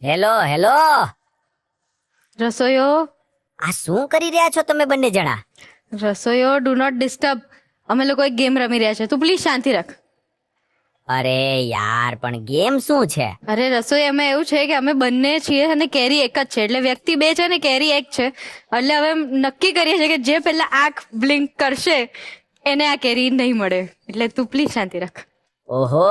Hello hello, રસોઈયો આ શું કરી રહ્યા છો તમે બંને જણા? રસોઈયો ડુ નોટ ડિસ્ટર્બ. અમે લોકો એક ગેમ રમી રહ્યા છે, તું પ્લીઝ શાંતિ રાખ. અરે યાર, પણ ગેમ શું છે? અરે રસોઈ એમાં એવું છે કે અમે બંને છીએ અને કેરી એક જ છે, એટલે વ્યક્તિ બે છે ને કેરી એક છે. એટલે હવે એમ નક્કી કરીએ છીએ કે જે પહેલા આંખ બ્લિંક કરશે એને આ કેરી નહીં મળે. એટલે તું પ્લીઝ શાંતિ રાખ. ઓહો,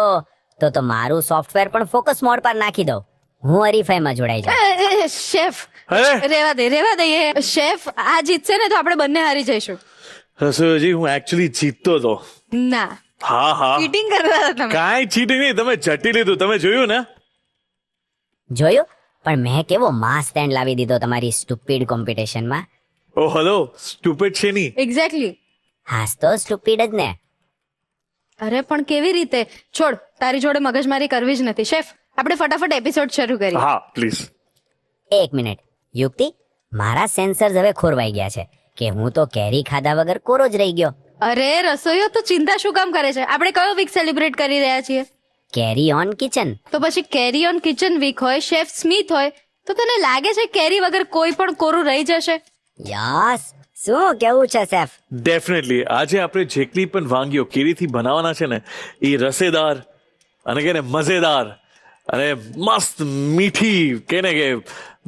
તો મારું સોફ્ટવેર પણ ફોકસ મોડ પર નાખી દો, હું હરીફાઈમાં જોડાઈ જાઉં. શેફ અરે રેવા દે શેફ, આ જીતશે ને તો આપણે બંને હારી જઈશું. રસોઈજી હું એકચ્યુઅલી જીતતો હતો. ના, હા હા, ચીટિંગ કરવા હતા તમે. કાંઈ ચીટિંગ નહીં, તમે ચટી લીધું. તમે જોયું ને? જોયું? પણ મેં કેવો માસ સ્ટેન્ડ લાવી દીધો તમારી સ્ટુપિડ કોમ્પિટિશનમાં. ઓ હેલો, સ્ટુપિડ છે નહીં. એક્ઝેક્ટલી. હાસ તો સ્ટુપિડ જ ને. અરે પણ કેવી રીતે? છોડ, તારી જોડે મગજમારી કરવી જ નથી. શેફ, આપણે ફટાફટ એપિસોડ શરૂ કરીએ. હા પ્લીઝ. એક મિનિટ યુક્તિ, મારા સેન્સર્સ હવે ખોરવાઈ ગયા છે કે હું તો કેરી ખાધા વગર કોરો જ રહી ગયો. અરે રસોઈયો, તો ચિંતા શું કામ કરે છે? આપણે કયો વીક સેલિબ્રેટ કરી રહ્યા છીએ? કેરી ઓન કિચન. તો પછી કેરી ઓન કિચન વીક હોય, શેફ સ્મિથ હોય, તો તને લાગે છે કેરી વગર કોઈ પણ કોરું રહી જશે? યસ, શું કેવું છે સેફ? ડેફિનેટલી આજે આપણે જેટલી પણ વાનગીઓ કેરીથી બનાવવાના છે ને, એ રસેદાર અને કે ને મજેદાર અને મસ્ત મીઠી કે ને કે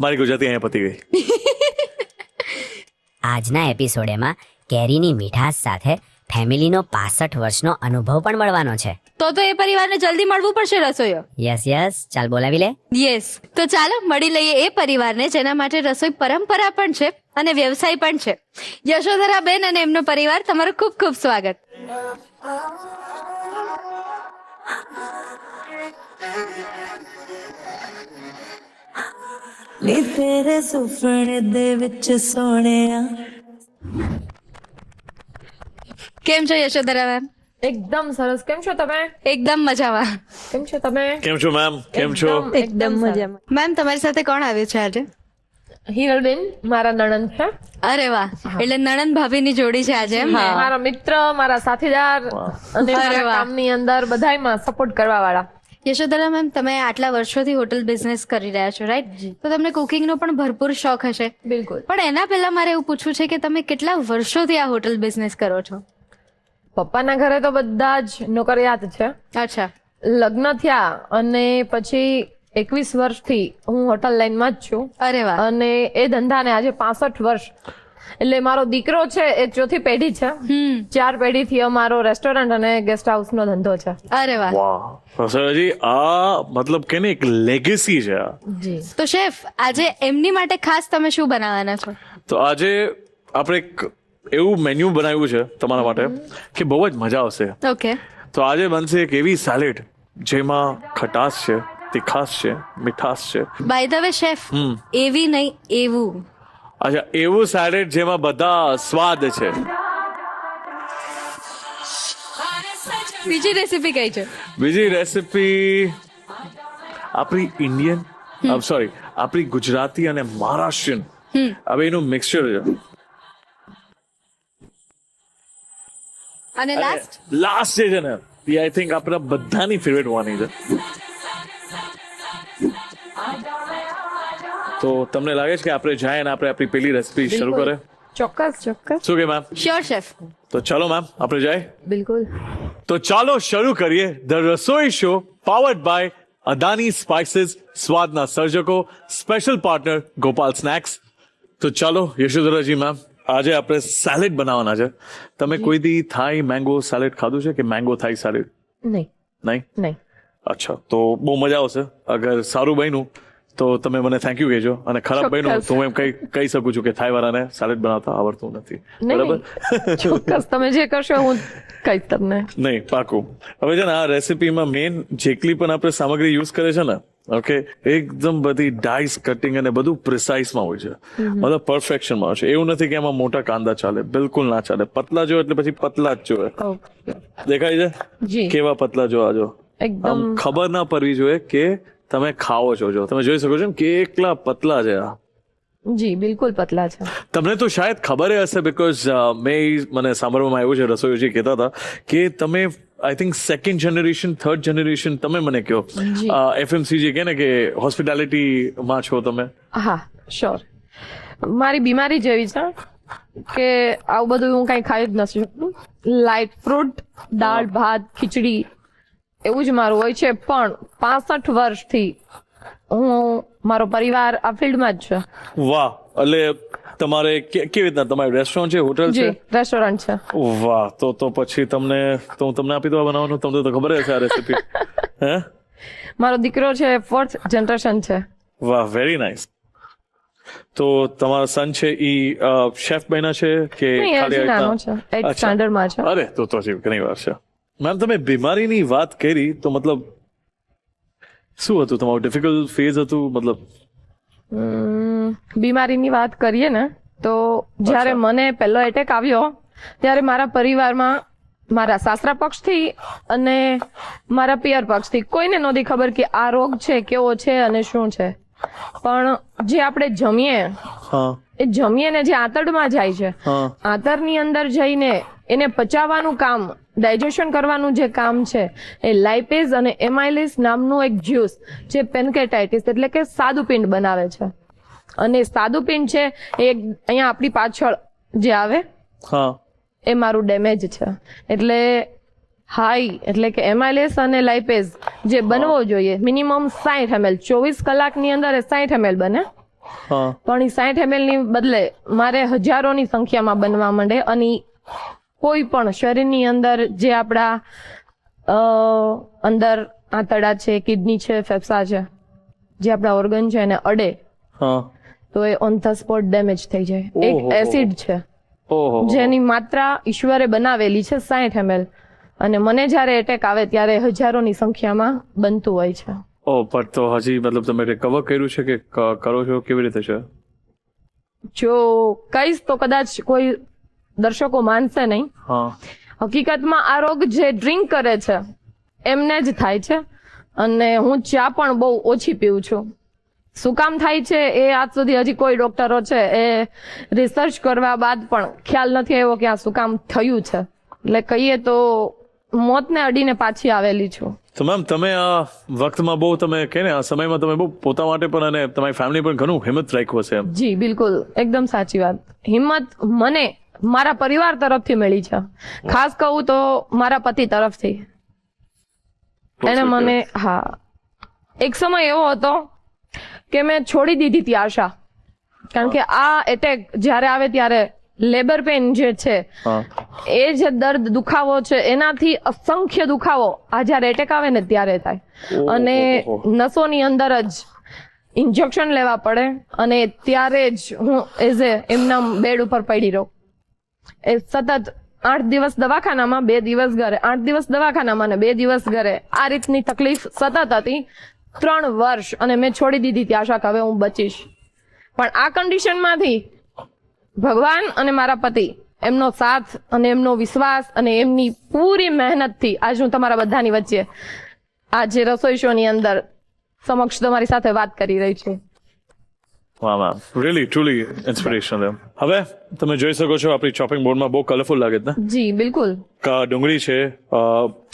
મારી ગુજરાતી અહીંયા પતી ગઈ. આજના એપિસોડમાં કેરીની મીઠાશ સાથે ફેમિલીનો 65 વર્ષનો અનુભવ પણ મળવાનો છે. તો એ પરિવારને જલ્દી મળવું પડશે રસોઈયો. યસ, ચાલ બોલાવી લે. યસ, તો ચાલો મળી લઈએ એ પરિવારને જેના માટે રસોઈ પરંપરા પણ છે અને વ્યવસાય પણ છે. યશોધરાબેન અને એમનો પરિવાર, તમારું ખૂબ ખૂબ સ્વાગત. ਨੀ ਤੇਰੇ ਸੁਪਨੇ ਦੇ ਵਿੱਚ ਸੋਹਣਿਆ. કેમ છો યશોધરાબેન? એકદમ સરસ. કેમ છો તમે? એકદમ મજામાં. કેમ છો તમે? કેમ છો મેમ? કેમ છો? એકદમ મજામાં. મેમ, તમારી સાથે કોણ આવ્યું છે આજે? હિરલબેન મારા નણંદ છે. અરે વાહ, એટલે નણંદ ભાભીની જોડી છે આજે એમ ને? મારા મિત્ર, મારા સાથીદાર અને અરે મારા વાહ. કામની અંદર બધાયમાં સપોર્ટ કરવા વાળા. યશોધરા મેમ, તમે આટલા વર્ષોથી હોટલ બિઝનેસ કરી રહ્યા છો, રાઈટ? તો તમને કુકિંગનો પણ ભરપૂર શોખ હશે. બિલકુલ. પણ એના પહેલા મારે એવું પૂછવું છે કે તમે કેટલા વર્ષોથી આ હોટલ બિઝનેસ કરો છો? પપ્પાના ઘરે તો બધા જ નોકરિયાત છે. અચ્છા. લગ્ન થયા અને પછી 21 વર્ષથી હું હોટલ લાઈનમાં જ છું. અરે વાહ. અને એ ધંધાને આજે 65 વર્ષ, એટલે મારો દીકરો છે એ ચોથી પેઢી છે. 4 પેઢીથી અમારો રેસ્ટોરન્ટ અને ગેસ્ટ હાઉસ નો ધંધો છે. અરે વાહ. વાહ રસોઈજી, આ મતલબ કે ને એક લેગેસી છે આ. જી. તો શેફ, આજે એમની માટે ખાસ તમે શું બનાવવાના છો? તો આજે આપણે એક એવું મેન્યુ બનાવ્યું છે તમારા માટે કે બહુ જ મજા આવશે. ઓકે. તો આજે બનશે એક એવી સેલેડ જેમાં ખટાશ છે, તીખાશ છે, મીઠાશ છે. બાય ધ વે શેફ, એવી નહીં એવું. અચ્છા, એવું સેલેડ જેમાં બધા સ્વાદ છે. બીજી રેસીપી કઈ છે? બીજી રેસીપી આપણી ઇન્ડિયન, સોરી આપણી ગુજરાતી અને મહારાષ્ટ્રીયન, હવે એનું મિક્સચર છે. અને લાસ્ટ? લાસ્ટ જે છે ને, એ આઈ થિંક આપણા બધાની ફેવરેટ હોવાની છે. તો તમને લાગે છે કે આપણે જાય અને આપણે આપણી પેલી રેસીપી શરૂ કરે? ચોક્કસ. શું કે મેમ? Sure chef. તો ચાલો મેમ, આપણે જાય. બિલકુલ. તો ચાલો શરૂ કરીએ the Rasoi show, powered by Adani spices, સ્વાદના સર્જકો, સ્પેશિયલ પાર્ટનર ગોપાલ સ્નેક્સ. તો ચાલો યશોધરાજી મેમ, આજે આપણે સેલેડ બનાવવાના છે. તમે કોઈ દી થાઈ મેંગો સેલેડ ખાધું છે કે મેંગો થાઈ સેલેડ? નહીં. નહીં? અચ્છા, તો બહુ મજા આવશે. અગર સારું બન્યું તો તમે મને થેન્ક યુ કહેજો, અને ખરાબ બન્યું ચોક્કસ. તો હું એમ કહી શકું છું કે થાઈ વાળાને સેલેડ બનાવતા આવડતું નથી. બરાબર? ચોક્કસ, તમે જે કરશો હું કહીશ તમને. નહીં, પાકું. હવે છે ને, આ રેસીપીમાં મેઇન જેટલી પણ આપણે સામગ્રી યુઝ કરે છે ને, ઓકે, એકદમ બધી ડાઇસ કટિંગ અને બધું પ્રિસાઇઝમાં હોય છે, મતલબ પરફેક્શનમાં હોય છે. એવું નથી કે એમાં મોટા કાંદા ચાલે, બિલકુલ ના ચાલે. પતલા જો એટલે પછી પતલા જ જોવે. દેખાય છે જી. કેવા પતલા જો? આજો આમ એકદમ. ખબર ના પડવી જોઈએ કે તમે ખાઓ છો. જો તમે જોઈ શકો છો ને કે એકલા પતલા છે આ. જી, બિલકુલ પતલા છે. તમને તો શાયદ ખબર હશે, બીકોઝ મને સાંભળવામાં આવ્યું છે, રસોઈજી કહેતા હતા કે તમે I think second generation third generation તમે મને કહો FMCG કે ને કે હોસ્પિટાલિટી માં છો તમે? હા શ્યોર. મારી બીમારી જેવી છે કે આવું બધું હું કઈ ખાઈ જ નથી શકતું. લાઈટ ફ્રૂટ, દાળ ભાત, ખીચડી એવું જ મારું હોય છે. પણ 65 વર્ષથી હું મારો પરિવાર આ ફિલ્ડમાં જ છે. વાહ, એટલે તમારે કેવી રીતના તમારી રેસ્ટોરન્ટ છે, હોટલ છે? જી, રેસ્ટોરન્ટ છે. વાહ, તો પછી તમને તો હું તમને આપી દઉં બનાવવાનું, તમને તો ખબર જ છે આ રેસીપી. હે, મારો દીકરો છે 4th જનરેશન છે. વાહ, વેરી નાઇસ. તો તમારા સન છે ઈ શેફ બન્યા છે કે નહીં, ખાલી હજી નાનો છે, 8th સ્ટાન્ડર્ડમાં છે. અરે તો હજી ઘણી વાર છે. મેમ, તમે બીમારીની વાત કરી તો મતલબ શું હતું તમારું ડિફિકલ્ટ ફેઝ હતું? મતલબ બીમારીની વાત કરીએ ને તો જ્યારે મને પહેલો એટેક આવ્યો ત્યારે મારા પરિવારમાં મારા સાસરા પક્ષથી અને મારા પિયર પક્ષથી કોઈને નહોતી ખબર કે આ રોગ છે, કેવો છે અને શું છે. પણ જે આપણે જમીએ હા, એ જમીએ ને જે આંતરડમાં જાય છે, હા, આંતરની અંદર જઈને એને પચાવવાનું કામ, ડાયજેશન કરવાનું જે કામ છે એ લાઇપેઝ અને એમાઇલેસ નામનું એક જ્યુસ જે પેનકેટાઇટિસ એટલે કે સાદુપિંડ બનાવે છે. અને સાદુપિંડ છે એ અહીંયા આપણી પાછળ જે આવે હા, એ મારું ડેમેજ છે. એટલે હાઈ એટલે કે એમાઇલેસ અને લાઇપેઝ જે બનવો જોઈએ મિનિમમ 60 ml 24 કલાકની અંદર એ 60 ml બને. હા, પણ એ 60 ml ની બદલે મારે હજારોની સંખ્યામાં બનવા માંડે. અને કોઈ પણ શરીરની અંદર જે આપણા અંદર આંતરડા છે, કિડની છે, ફેફસા છે, જે આપણા ઓર્ગન છે એને અડે હા, તો એ ઓન ધ સ્પોટ ડેમેજ થઈ જાય. એક ઓહો. એસિડ છે ઓહો, જેની માત્રા ઈશ્વરે બનાવેલી છે 60 ml. અને મને જ્યારે એટેક આવે ત્યારે હજારોની સંખ્યામાં બનતું હોય છે. ઓ, પણ તો હજી મતલબ તમે રિકવર કર્યું છે કે કરો છો? કેવી રીતે છે? જો કહીશ તો કદાચ કોઈ દર્શકો માનશે નહીં. હા, હકીકતમાં આ રોગ જે ડ્રિંક કરે છે એમને જ થાય છે. અને હું ચા પણ બહુ ઓછી પીઉં છું. શું કામ થાય છે એ આજ સુધી હજી કોઈ ડોક્ટરો છે એ રિસર્ચ કરવા બાદ પણ ખ્યાલ નથી આવ્યો કે આ શું કામ થયું છે. એટલે કહીએ તો મોતને અડીને પાછી આવેલી છું. તો મેમ, તમે આ વખતમાં બહુ તમે કે ને આ સમયમાં તમે બહુ પોતા માટે પણ અને તમારી ફેમિલી પણ ઘણું હિંમત રાખ્યો છે એમ. જી બિલકુલ, એકદમ સાચી વાત. હિંમત મને મારા પરિવાર તરફથી મળી છે. ખાસ કહું તો મારા પતિ તરફથી. એને મને હા, એક સમય એવો હતો કે મેં છોડી દીધી હતી આશા. કારણ કે આ એટેક જ્યારે આવે ત્યારે લેબર પેન જે છે હા, એ જે દર્દ દુખાવો છે એનાથી અસંખ્ય દુખાવો આ જ્યારે એટેક આવે ને ત્યારે થાય. અને નસોની અંદર જ ઇન્જેક્શન લેવા પડે. અને ત્યારે જ હું એઝ એ એમના બેડ ઉપર પડી રહું. એ સતત 8 દિવસ દવાખાનામાં, 2 દિવસ ઘરે, 8 દિવસ દવાખાનામાં ને 2 દિવસ ઘરે, આ રીતની તકલીફ સતત હતી 3 વર્ષ. અને મેં છોડી દીધી હતી આશા કે હવે હું બચીશ. પણ આ કન્ડિશનમાંથી ભગવાન અને મારા પતિ એમનો સાથ અને એમનો વિશ્વાસ અને એમની પૂરી મહેનતથી આજ હું તમારા બધાની વચ્ચે આજે રસોઈ શોની અંદર સમક્ષ તમારી સાથે વાત કરી રહી છું. વાહ મેમ, રિયલી ટ્રુલી ઇન્સ્પિરેશનલ. હવે તમે જોઈ શકો છો આપણી ચોપિંગ બોર્ડમાં બહુ કલરફુલ લાગે છે ને? જી બિલકુલ. ડુંગળી છે,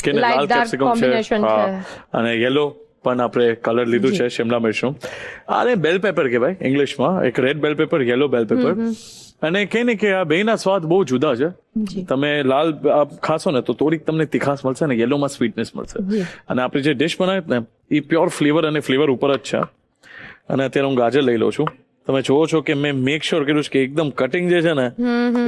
કે Light લાલ dark કેપ્સિકમ combination છે, છે. અને યેલો પણ આપણે કલર લીધું છે, શિમલા મિર્ચનું. આને બેલ પેપર કહેવાય ઇંગ્લિશમાં. એક રેડ બેલ પેપર, યેલો બેલ પેપર. અને કહે ને કે આ બેના સ્વાદ બહુ જુદા છે. તમે લાલ ખાશો ને તો થોડીક તમને તીખાશ મળશે ને યેલોમાં સ્વીટનેસ મળશે. અને આપણે જે ડિશ બનાવી ને એ પ્યોર ફ્લેવર અને ફ્લેવર ઉપર જ છે. અને અત્યારે હું ગાજર લઈ લઉં છું. તમે જોવો છો કે મેં મેક શ્યોર કર્યું છે કે એકદમ કટિંગ જે છે ને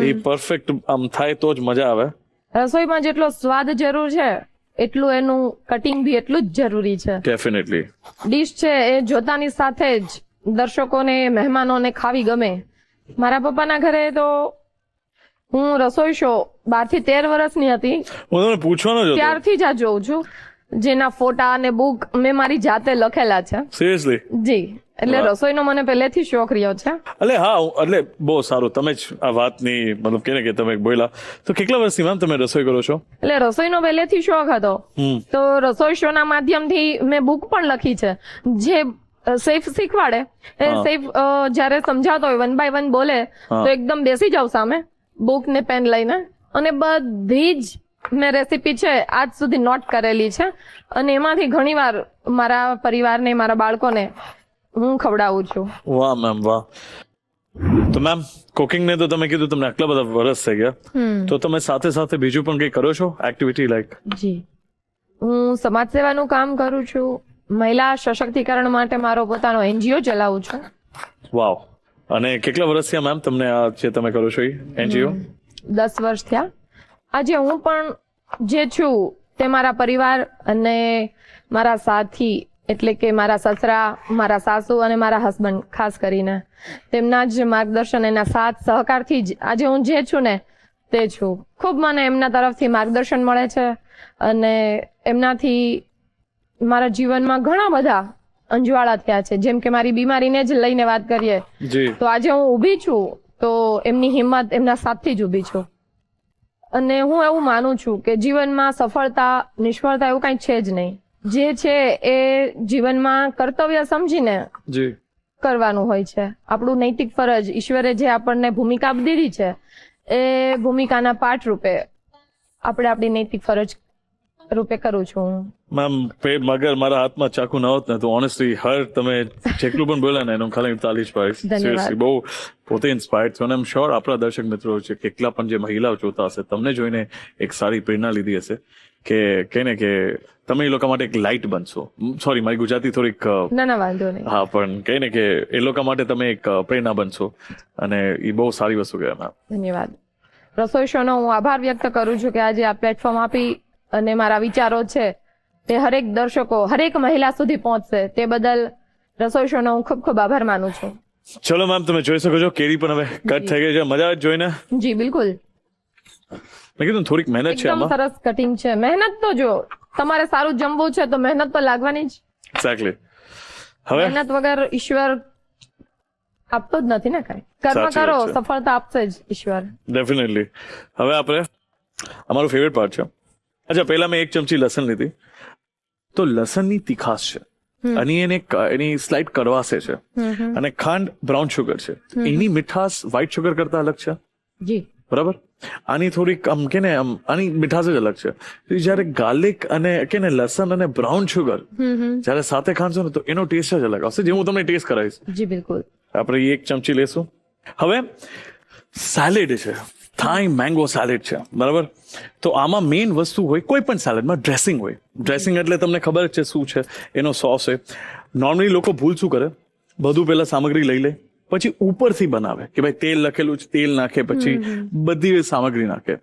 એ પરફેક્ટ આમ થાય તો જ મજા આવે. રસોઈમાં જેટલો સ્વાદ જરૂર છે એટલું એનું કટિંગ બી એટલું જ જરૂરી છે. ડેફિનેટલી. ડીશ છે એ જોતાની સાથે જ દર્શકોને, મહેમાનોને ખાવી ગમે. મારા પપ્પાના ઘરે તો હું રસોઈ શો 12 થી 13 વર્ષની હતી હું તમને પૂછવાનો જ હતો. ત્યારથી જ આ જોઉં છું, જેના ફોટા અને બુક મેં મારી જાતે લખેલા છે. સિરિયસલી? જી, એટલે રસોઈનો મને પહેલેથી શોખ રહ્યો છે. એટલે હા, એટલે બહુ સારું. તમે જ આ વાતની મતલબ કે ને કે તમે બોલ્યા તો કેટલા વર્ષથી મેમ તમે રસોઈ કરો છો? એટલે રસોઈનો પહેલેથી શોખ હતો. તો રસોઈ શોના માધ્યમથી મેં બુક પણ લખી છે. જે સેફ શીખવાડે એ સેફ જ્યારે સમજાવતો હોય 1 by 1 બોલે તો એકદમ બેસી જાવ સામે બુક ને પેન લઈને અને બધી જ મેં રેસીપી છે આજ સુધી નોટ કરેલી છે અને એમાંથી ઘણીવાર મારા પરિવારને મારા બાળકોને હું ખવડાવું છું. વાહ મેમ વાહ. તો મેમ કુકિંગ ને તો તમે કીધું તમને આટલા બધા વર્ષ થઈ ગયા, તો તમે સાથે સાથે બીજું પણ કંઈ કરો છો એક્ટિવિટી લાઈક? જી, હું સમાજ સેવાનું કામ કરું છું. મહિલા સશક્તિકરણ માટે મારો પોતાનો એનજીઓ ચલાવું છું. વાવ. અને કેટલા વર્ષ થયા મેમ તમને આ જે તમે કરો છો એ એનજીઓ? 10 વર્ષ થયા. આજે હું પણ જે છું તે મારા પરિવાર અને મારા સાથી એટલે કે મારા સસરા, મારા સાસુ અને મારા હસબન્ડ ખાસ કરીને તેમના જ માર્ગદર્શન એના સાથ સહકારથી જ આજે હું જે છું ને તે છું. ખૂબ મને એમના તરફથી માર્ગદર્શન મળે છે અને એમનાથી મારા જીવનમાં ઘણા બધા અંજવાળા થયા છે. જેમ કે મારી બીમારીને જ લઈને વાત કરીએ જી. તો આજે હું ઊભી છું તો એમની હિંમત એમના સાથથી જ ઊભી છું. અને હું એવું માનું છું કે જીવનમાં સફળતા નિષ્ફળતા એવું કાંઈ છે જ નહીં. જે છે એ જીવનમાં કર્તવ્ય સમજીને જી. કરવાનું હોય છે. આપણું નૈતિક ફરજ ઈશ્વરે જે આપણને ભૂમિકા દીધી છે એ ભૂમિકાના પાઠ રૂપે આપણે આપણી નૈતિક ફરજ રૂપે કરું છું હું. મેમ મગર મારા હાથમાં ચાકુ ન હોત ને તો ઓનેસ્ટલી તમે જેટલું પણ બોલ્યા ને એનું ખાલી તાલી જ પાડીશ. ધન્યવાદ. સિરિયસલી બહુ પોતે ઇન્સ્પાયર્ડ છું અને એમ શ્યોર આપણા દર્શક મિત્રો છે કેટલા પણ જે મહિલાઓ જોતા હશે તમને જોઈને એક સારી પ્રેરણા લીધી હશે કે કહીને કે તમે એ લોકો માટે એક લાઇટ બનશો. સોરી મારી ગુજરાતી થોડીક ના વાંધો નહીં. હા પણ કહીને કે એ લોકો માટે તમે એક પ્રેરણા બનશો અને એ બહુ સારી વસ્તુ કહેવાય મેમ. ધન્યવાદ. રસોઈ શોનો હું આભાર વ્યક્ત કરું છું કે આજે આ પ્લેટફોર્મ આપી અને મારા વિચારો છે તે હરેક દર્શકો હરેક મહિલા સુધી પહોંચશે તે બદલ રસોઈ શોનો હું ખૂબ ખૂબ આભાર માનું છું. ચલો મેમ તમે જોઈ શકો છો કેરી પણ હવે કટ થઈ ગઈ છે. મજા આવે જોઈને? જી બિલકુલ. મેં કીધું થોડીક મહેનત છે એકદમ આમાં. સરસ કટિંગ છે. મહેનત તો જો તમારે સારું જમવું છે તો મહેનત તો લાગવાની જ. એક્ઝેક્ટલી. હવે મહેનત વગર ઈશ્વર આપતો જ નથી ને કઈ. કર્મ સાચી કરો વાત છે. સફળતા આપશે જ ઈશ્વર. ડેફિનેટલી. હવે આપણે અમારું ફેવરેટ પાર્ટ છે. અચ્છા પહેલા મેં 1 ચમચી લસણ લીધી. તો લસણની તીખાશ છે અને એની સ્લાઇટ કડવાશે છે અને ખાંડ બ્રાઉન શુગર છે. એની મીઠાશ વ્હાઇટ શુગર કરતા અલગ છે. જી બરાબર. આની થોડીક આમ કે ને આમ આની મીઠાશ જ અલગ છે. જયારે ગાર્લિક અને કે ને લસણ અને બ્રાઉન શુગર જયારે સાથે ખાશો ને તો એનો ટેસ્ટ જ અલગ આવશે જે હું તમને ટેસ્ટ કરાવીશ. જી બિલકુલ. આપણે 1 ચમચી લેશું. હવે સેલેડ છે, થાઈ મેંગો સેલેડ છે બરાબર. તો આમાં મેઇન વસ્તુ હોય કોઈ પણ સેલેડમાં ડ્રેસિંગ હોય. ડ્રેસિંગ એટલે તમને ખબર જ છે શું છે, એનો સોસ હોય. નોર્મલી લોકો ભૂલ શું કરે, બધું પહેલા સામગ્રી લઈ લે પછી ઉપરથી બનાવે કે ભાઈ તેલ લખેલું છે તેલ નાખે પછી બધી સામગ્રી નાખે.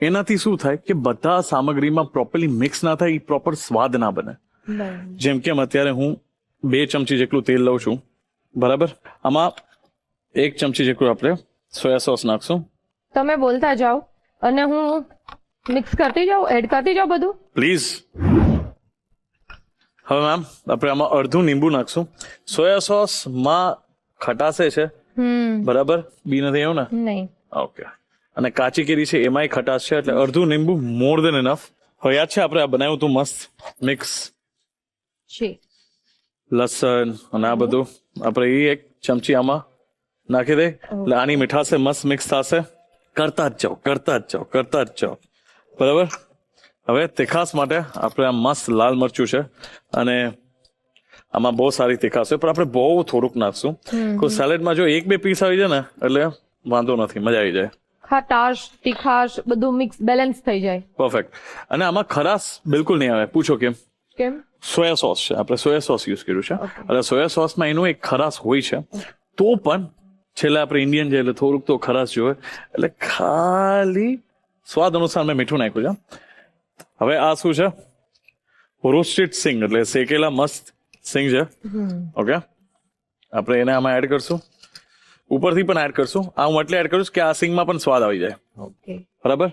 એનાથી શું થાય કે બધા સામગ્રીમાં પ્રોપરલી મિક્સ ના થાય, એ પ્રોપર સ્વાદ ના બને. જેમ કે અત્યારે હું 2 ચમચી જેટલું તેલ લઉં છું બરાબર. આમાં 1 ચમચી જેટલું આપણે સોયા સોસ નાખશું. તમે બોલતા જાઓ અને હું મિક્સ કરતી જાઉં, એડ કરતી જાઉં બધું. પ્લીઝ. હવે મેમ આપણે આમાં અડધું લીંબુ નાખશું. સોયા સોસમાં ખટાશે છે બરાબર, બી નથી એવું ને? નહીં. ઓકે. અને કાચી કેરી છે એમાંય ખટાશ છે એટલે અડધું લીંબુ મોર દેન ઇનફ. હવે યાદ છે આપણે આ બનાવ્યું હતું મસ્ત મિક્સ જી. લસણ અને આ બધું આપણે એ 1 ચમચી આમાં નાખી દે એટલે આની મીઠાશે મસ્ત મિક્સ થશે. કરતા જ જાઓ બરાબર. હવે તીખાસ માટે આપણે આ મસ્ત લાલ મરચું છે અને આમાં બહુ સારી તીખાશ છે પણ આપણે બહુ થોડુંક નાખશું. કોઈ સેલેડમાં જો 1-2 પીસ આવી જાય ને એટલે વાંધો નથી, મજા આવી જાય. ખટાશ તીખાશ બધું મિક્સ બેલેન્સ થઈ જાય. પરફેક્ટ. અને આમાં ખરાશ બિલકુલ નહીં આવે. પૂછો કેમ? કેમ? સોયા સોસ છે, આપણે સોયા સોસ યુઝ કર્યું છે એટલે સોયા સોસમાં એનું એક ખરાશ હોય છે. તો પણ છેલ્લે આપણે ઇન્ડિયન છે એટલે થોડુંક તો ખરાશ જોઈએ એટલે ખાલી સ્વાદ અનુસાર મેં મીઠું નાખ્યું છે. હવે આ શું છે? રોસ્ટેડ સિંગ એટલે શેકેલા મસ્ત સિંગ છે. ઓકે. આપણે એને આમાં એડ કરશું, ઉપરથી પણ એડ કરશું. આ હું એટલે એડ કરું કે આ સિંગમાં પણ સ્વાદ આવી જાય. ઓકે. બરાબર.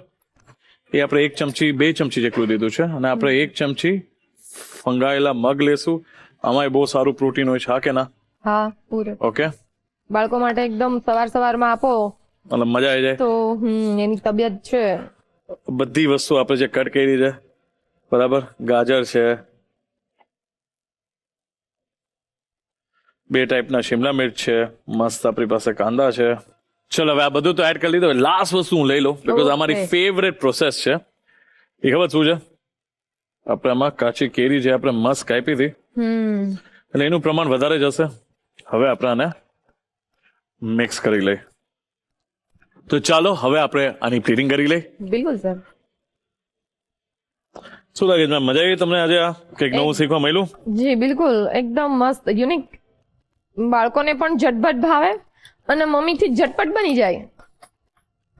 એ આપણે 1 ચમચી 2 ચમચી જેટલું લીધું છે અને આપણે 1 ચમચી ફંગાયેલા મગ લેશું. આમાં બહુ સારું પ્રોટીન હોય છે, હા કે ના? હા પૂરે. ઓકે. બાળકો માટે એકદમ સવારમાં આપો એટલે મજા આવી જાય. તો એની તબિયત છે. બધી વસ્તુ આપણે જે કટ કરી છે બરાબર. ગાજર છે, 2 ટાઈપના શિમલા મિર્ચ છે, મસ્ત આપણી પાસે કાંદા છે. ચલો હવે આ બધું તો એડ કરી લીધું. લાસ્ટ વસ્તુ હું લઈ લઉં બીકોઝ અમારી ફેવરેટ પ્રોસેસ છે એ ખબર શું છે, આપણે આમાં કાચી કેરી જે આપણે મસ્ત કાપી હતી એટલે એનું પ્રમાણ વધારે જશે. હવે આપણે આને મિક્સ કરી લઈએ. તો ચાલો હવે આપણે આની પ્લેટિંગ કરી લઈએ. બિલકુલ સર. શું લાગે છે મજા આવી તમને આજે? આ કંઈક નવું શીખવા મળ્યું? જી બિલકુલ, એકદમ મસ્ત યુનિક. બાળકોને પણ ઝટપટ ભાવે અને મમ્મીથી ઝટપટ બની જાય,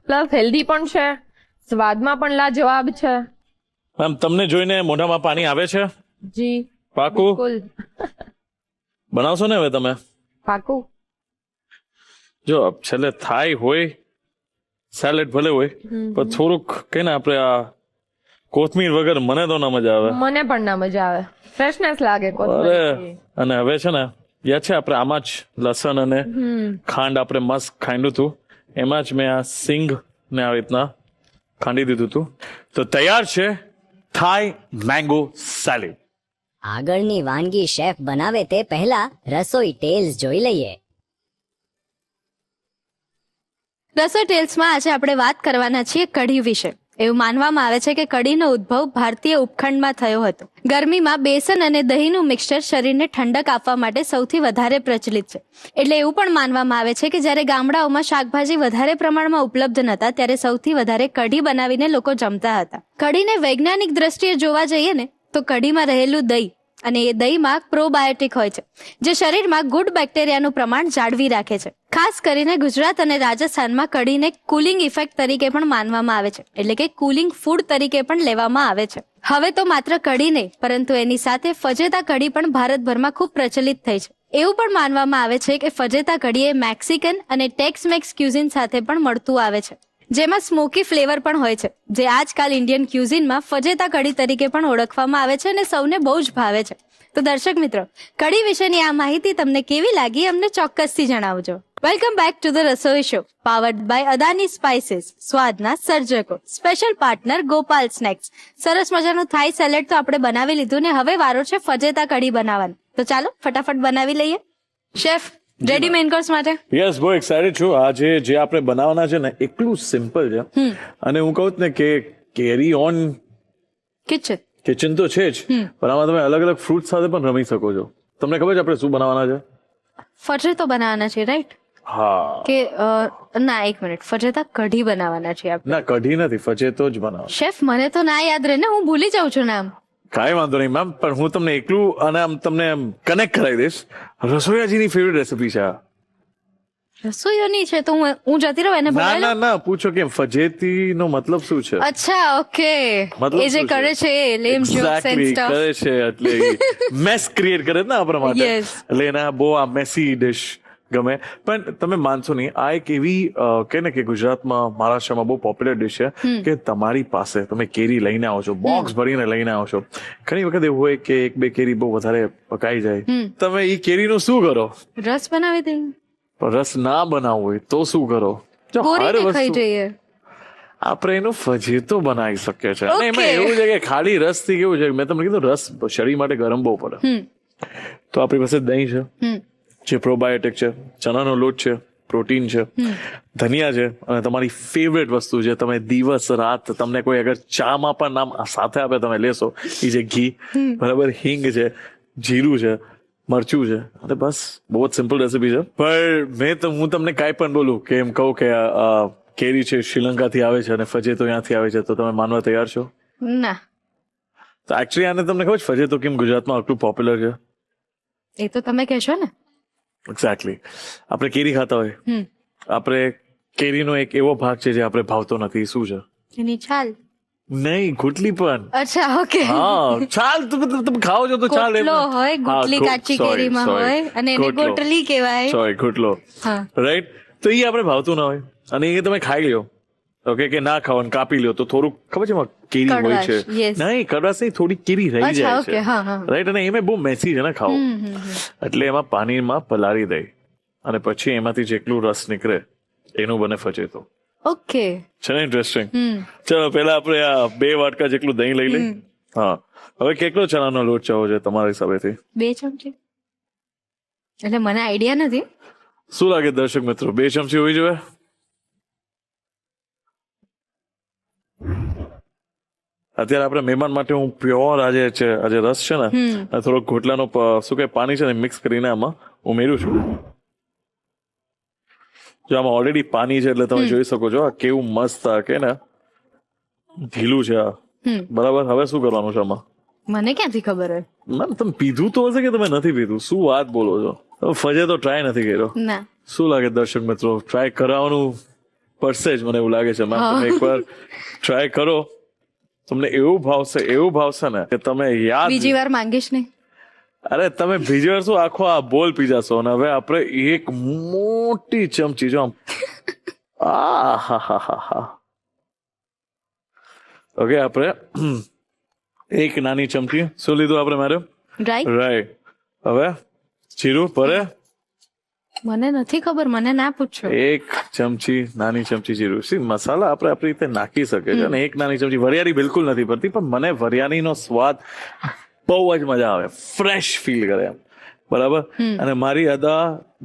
પ્લસ હેલ્ધી પણ છે, સ્વાદમાં પણ લાજવાબ છે. મેમ તમને જોઈને મોઢામાં પાણી આવે છે? જી પાકું બિલકુલ. બનાવશો ને હવે તમે? પાકું. જો છેલ્લે થાય હોય સેલેડ ભલે હોય પણ થોડુંક કઈ ને આપણે આ કોથમીર વગર મને તો ના મજા આવે. મને પણ ના મજા આવે, ફ્રેશનેસ લાગે અરે કોથમીરથી. અને હવે છે ને યાદ છે આપણે આમાં જ લસણ અને ખાંડ આપણે મસ્ત ખાંડ્યું હતું, એમાં જ મેં આ સિંગ ને આવી રીતના ખાંડી દીધું હતું. તો તૈયાર છે થાઈ મેંગો સેલેડ. આગળની વાનગી શેફ બનાવે તે પહેલા રસોઈ ટેલ્સ જોઈ લઈએ. રસોઈ ટેલ્સમાં આજે આપણે વાત કરવાના છીએ કઢી વિશે. એવું માનવામાં આવે છે કે કઢીનો ઉદ્ભવ ભારતીય ઉપખંડમાં થયો હતો. ગરમીમાં બેસન અને દહીંનું મિક્સચર શરીરને ઠંડક આપવા માટે સૌથી વધારે પ્રચલિત છે. એટલે એવું પણ માનવામાં આવે છે કે જ્યારે ગામડાઓમાં શાકભાજી વધારે પ્રમાણમાં ઉપલબ્ધ નહોતા ત્યારે સૌથી વધારે કઢી બનાવીને લોકો જમતા હતા. કઢીને વૈજ્ઞાનિક દ્રષ્ટિએ જોવા જઈએ ને તો કઢીમાં રહેલું દહીં અને એ દહીંમાં પ્રોબાયોટિક હોય છે જે શરીરમાં ગુડ બેક્ટેરિયાનું પ્રમાણ જાળવી રાખે છે. ખાસ કરીને ગુજરાત અને રાજસ્થાનમાં કઢીને કુલિંગ ઇફેક્ટ તરીકે પણ માનવામાં આવે છે, એટલે કે કુલિંગ ફૂડ તરીકે પણ લેવામાં આવે છે. હવે તો માત્ર કઢી નહીં પરંતુ એની સાથે ફજેતા કઢી પણ ભારતભરમાં ખૂબ પ્રચલિત થઈ છે. એવું પણ માનવામાં આવે છે કે ફજેતા કઢી એ મેક્સિકન અને ટેક્સ મેક્સ ક્યુઝિન સાથે પણ મળતું આવે છે, જેમાં સ્મોકી ફ્લેવર પણ હોય છે, જે આજકાલ ઇન્ડિયન ક્યુઝિનમાં ફજેતા કઢી તરીકે પણ ઓળખવામાં આવે છે અને સૌને બહુ જ ભાવે છે. તો દર્શક મિત્રો, કઢી વિશેની આ માહિતી તમને કેવી લાગી અમને ચોક્કસથી જણાવજો. Welcome back to the Rasoi show, powered by Adani spices, સ્વાદના સર્જકો, સ્પેશિયલ પાર્ટનર ગોપાલ સ્નેક્સ. સરસ મજાનું થાઈ સેલેડ તો આપણે બનાવી લીધું ને હવે વારો છે ફજેતા કઢી બનાવવાનો. તો ચાલો ફટાફટ બનાવી લઈએ. શેફ રેડી મેઇન કોર્સ માટે? યસ, બહુ એક્સાઇટેડ છું. આજે જે આપણે બનાવવાના છે ને એટલું સિમ્પલ છે અને હું કહું ને કે કેરી ઓન કિચન તો છે જ, પણ આમાં તમે અલગ અલગ ફ્રૂટ સાથે પણ રમી શકો છો. તમને ખબર છે આપણે શું બનાવવાના છે? ફજેતો બનાવવાના છે, રાઈટ? હા. કે ના એક મિનિટ, ફજેતા કઢી બનાવવાના છે આપણે? ના, કઢી નથી, ફજેતો જ બનાવો. શેફ મને તો ના યાદ રહે ને, હું ભૂલી જાઉં છું નામ. કાંઈ વાંધો નહીં મેમ, પણ હું તમને એકલું અને આમ તમને કનેક્ટ કરાવી દઈશ. રસોઈયાજીની ફેવરેટ રેસિપી છે આ. રસોઈયોની છે તો હું જતી રહું એને ના બોલાવી ના લઉં? ના, પૂછો કેમ ફજેતી નો મતલબ શું છે? અચ્છા, ઓકે. મતલબ એ જે શું છે? કરે છે એ લેમ જોક્સ એન્ડ Exactly, સ્ટફ. કરે છે એટલે મેસ ક્રિએટ કરે છે ને આપણા માટે. Yes. એટલે એના બહુ આ મેસી ડિશ ગમે. પણ તમે માનશો નહીં, આ એક એવી કે ને કે ગુજરાતમાં, મહારાષ્ટ્રમાં બહુ પોપ્યુલર ડિશ છે કે તમારી પાસે તમે કેરી લઈને આવો છો, બોક્સ ભરીને લઈને આવો છો. ઘણી વખત એવું હોય કે એક બે કેરી બહુ વધારે પકાઈ જાય, તમે એ કેરીનું શું કરો? રસ બનાવી દઈએ, પણ રસ ના બનાવવો હોય તો શું કરો? જો હર કોરીને ખાઈ વસ્તુ જઈએ. આપણે એનું ફજેતો બનાવી શકીએ છીએ. અને એમાં Okay. એવું છે કે ખાલી રસ થી કેવું છે, મેં તમને કીધું રસ શરીર માટે ગરમ બહુ પડે. તો આપણી પાસે દહીં છે જે પ્રોબાયોટિક છે, ચણાનો લોટ છે, પ્રોટીન છે, ધનિયા છે, અને તમારી ફેવરેટ વસ્તુ છે, તમે દિવસ રાત તમને કોઈ અગર ચામાં પણ નામ સાથે આપે તમે લેશો, એ છે ઘી, બરાબર, હિંગ છે, જીરું છે, મરચું છે, અને બસ બહુ જ સિમ્પલ રેસિપી છે. પણ હું તમને કાંઈ પણ બોલું કે એમ કહું કે કેરી છે શ્રીલંકાથી આવે છે અને ફજેતો ત્યાંથી આવે છે, તો તમે માનવા તૈયાર છો? ના, તો એકચ્યુઅલી આને તમને ખબર છે ફજેતો કેમ ગુજરાતમાં આટલું પોપ્યુલર છે? એ તો તમે કહેશો ને. એક્ઝેક્ટલી. આપણે કેરી ખાતા હોય, આપણે કેરીનો એક એવો ભાગ છે જે આપણે ભાવતો નથી. શું છે? એની છાલ. નહીં, ગુટલી પણ. અચ્છા, ઓકે. હા, છાલ તમે ખાઓ છો તો છાલ એમ. ગોટલો હોય, ગુટલી કાચી કેરીમાં હોય અને એને ગોટલી કહેવાય. સોરી, ગુટલો. હા. રાઈટ. તો એ આપણે ભાવતું ના હોય અને એ તમે ખાઈ લ્યો, ઓકે, કે ના ખાઓ અને કાપી લ્યો તો થોડુંક ખબર છે એમાં કેરી હોય છે. કડવાશ, yes. નહીં, કડવાશ નહીં, થોડી કેરી રહી અચ્છા, જાય okay, છે. હા, હા. રાઈટ. અને એમાં બહુ મેસી છે ને ખાવું, એટલે એમાં પાણીમાં પલાળી દે અને પછી એમાંથી જેટલું રસ નીકળે એનું બને ફજેતો. ઓકે. છે ને ઇન્ટરેસ્ટિંગ? ચલો પહેલા આપણે આ 2 વાટકા જેટલું દહીં લઈ લઈએ. હા, હવે કેટલો ચણાનો લોટ ચાહો છે તમારા હિસાબેથી? 2 ચમચી. એટલે મને આઈડિયા નથી. શું લાગે દર્શક મિત્રો, 2 ચમચી હોવી જોઈએ? અત્યારે આપણે મહેમાન માટે હું પ્યોર આજે રસ છે ને અને થોડોક ઘોટલાનો શું કે પાણી છે ને મિક્સ કરીને આમાં ઉમેર્યું છું. જો આમાં ઓલરેડી પાણી છે એટલે તમે જોઈ શકો છો આ કેવું મસ્ત કે ને ઢીલું છે આ. બરાબર. હવે શું કરવાનું છે આમાં? મને ક્યાંથી ખબર હોય? મેમ તમે પીધું તો હશે કે તમે નથી પીધું? શું વાત બોલો છો તમે? ફજે તો ટ્રાય નથી કર્યો. ના. શું લાગે દર્શક મિત્રો? ટ્રાય કરાવવાનું પડશે જ મને એવું લાગે છે. મેમ તમે એકવાર ટ્રાય કરો, તમને એવું ભાવશે ને કે તમે યાદ બીજી વાર માંગીશ નહીં. અરે તમે બીજી વાર શું આખો આ બોલ પી જશો. અને હવે આપણે એક મોટી ચમચી જો ઓકે આપણે એક નાની ચમચી શું લીધું આપણે મેડમ? રાઈટ. હવે જીરું ભરે? મને નથી ખબર, મને ના પૂછો. એક ચમચી નાની ચમચી જીરું. સી મસાલા આપણે આપણી રીતે નાખી શકે છે અને એક નાની ચમચી વરિયાળી બિલકુલ નથી પડતી, પણ મને વરિયાળીનો સ્વાદ બહુ જ મજા આવે, ફ્રેશ ફીલ કરે એમ. બરાબર. અને મારી અદા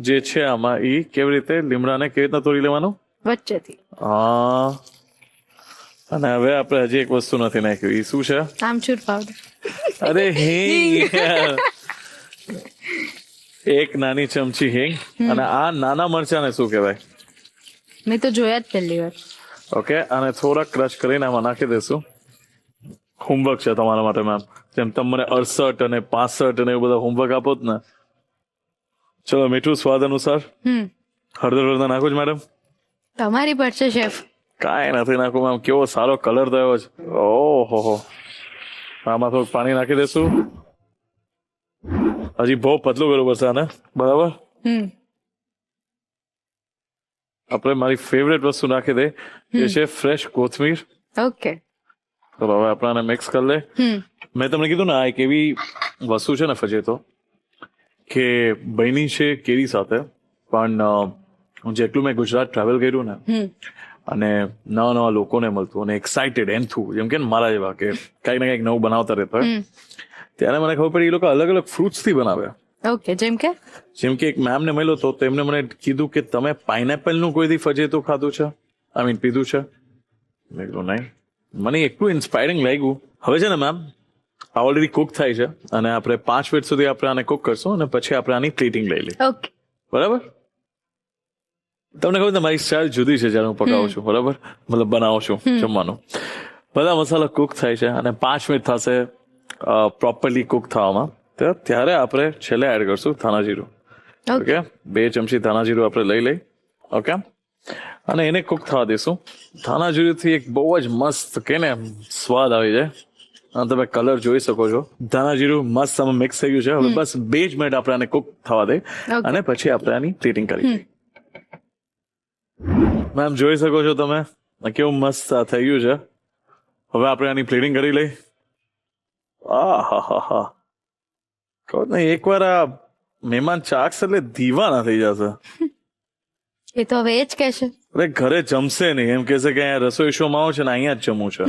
જે છે આમાં એ કેવી રીતે લીમડાને કેવી રીતના તોડી લેવાનું વચ્ચેથી. હા. અને હવે આપણે હજી એક વસ્તુ નથી નાખ્યું. એ શું છે? આમચૂર પાવડર. અરે હિંગ. એક નાની ચમચી હિંગ. અને આ નાના મરચાને શું કહેવાય? મેં તો જોયા જ પહેલી વાર. ઓકે. અને થોડા ક્રશ કરીને આમાં નાખી દેશું. હોમવર્ક છે તમારા માટે મેમ. જેમ તમે મને 68 અને 65 અને એવું બધા હોમવર્ક આપો જ ને. ચલો મીઠું સ્વાદ અનુસાર. હળદર નાખો જ મેડમ? તમારી પર છે શેફ. કાંઈ નથી નાખું મેમ. કેવો સારો કલર થયો છે. ઓહો. આમાં થોડું પાણી નાખી દેશું. હજી બહુ પતલું કરવું પડશે આને. બરાબર. આપણે મારી ફેવરેટ વસ્તુ નાખી દે એ છે ફ્રેશ કોથમીર. ઓકે. ચલો હવે આપણે આને મિક્સ કરી લે. મેં તમને કીધું ને આ એક એવી વસ્તુ છે ને ફજેતો કે બની છે કેરી સાથે, પણ જેટલું મેં ગુજરાત ટ્રાવેલ કર્યું ને અને નવા લોકોને મળતું અને એક્સાઇટેડ એન્થું જેમ કે મારા જેવા કે કંઈક ને કંઈક નવું બનાવતા રહેતા હોય, ત્યારે મને ખબર પડી એ લોકો અલગ અલગ ફ્રૂટ્સ થી બનાવે. ઓકે. જેમ કે એક મેમ ને મળ્યો તો તેમને મને કીધું કે તમે પાઇનેપલ નું કોઈથી ફજેતું ખાધું છે, પીધું છે? મેં કીધું નહીં. મને એટલું ઇન્સ્પાયરિંગ લાગ્યું. હવે છે ને મેમ આ ઓલરેડી કુક થાય છે અને આપણે 5 મિનિટ સુધી આપણે આને કુક કરશું અને પછી આપણે આની પ્લેટિંગ લઈ લઈએ. ઓકે. બરાબર. તમને ખબર છે મારી સ્ટાઇલ જુદી છે જ્યારે હું પકાવું છું. બરાબર. મતલબ બનાવું છું જમવાનું. બધા મસાલા કુક થાય છે અને 5 મિનિટ થશે પ્રોપરલી કુક થવામાં. ત્યારે આપણે છેલ્લે એડ કરશું ધાણા જીરું. ઓકે. 2 ચમચી ધાણા જીરું આપણે લઈ. ઓકે. અને એને કુક થવા દઈશું. ધાણા જીરુંથી એક બહુ જ મસ્ત કે ને સ્વાદ આવી જાય. અને તમે કલર જોઈ શકો છો. ધાણા જીરું મસ્ત આમાં મિક્સ થઈ ગયું છે. હવે બસ 2 જ મિનિટ આપણે આને કુક થવા દે અને પછી આપણે આની પ્લેટિંગ કરી દઈએ. મેમ જોઈ શકો છો તમે કેવું મસ્ત થઈ ગયું છે. હવે આપણે આની પ્લેટિંગ કરી લઈ. આહાહા. કહો ને એકવાર આ મહેમાન ચાખશે એટલે દીવાના થઈ જશે. એ તો હવે એ જ કહેશે. અરે ઘરે જમશે નહીં, એમ કહેશે કે અહીંયા રસોઈ શો માં આવું છે ને અહીંયા જ જમવું છે.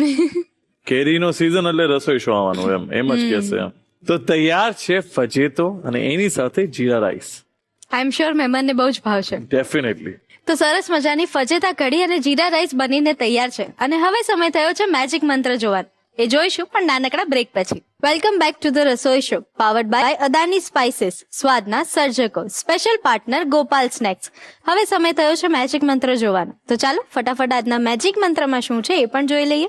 કેરીનો સીઝન એટલે રસોઈ શો આવવાનું એમ જ કહેશે. તો તૈયાર છે ફજેતો અને એની સાથે જીરા રાઈસ. આઈ એમ શ્યોર મહેમાનને બહુ જ ભાવશે. ડેફિનેટલી. તો સરસ મજાની ફજેતા કઢી અને જીરા રાઈસ બનીને તૈયાર છે અને હવે સમય થયો છે મેજિક મંત્ર જોવાનો. એ જોઈશું પણ નાનકડા બ્રેક પછી. Welcome back to the Rasoi show powered by Adani spices, સ્વાદના સર્જકો, સ્પેશિયલ પાર્ટનર ગોપાલ સ્નેક્સ. હવે સમય થયો છે મેજિક મંત્ર જોવાનો. તો ચાલો ફટાફટ આજના મેજિક મંત્રમાં શું છે એ પણ જોઈ લઈએ.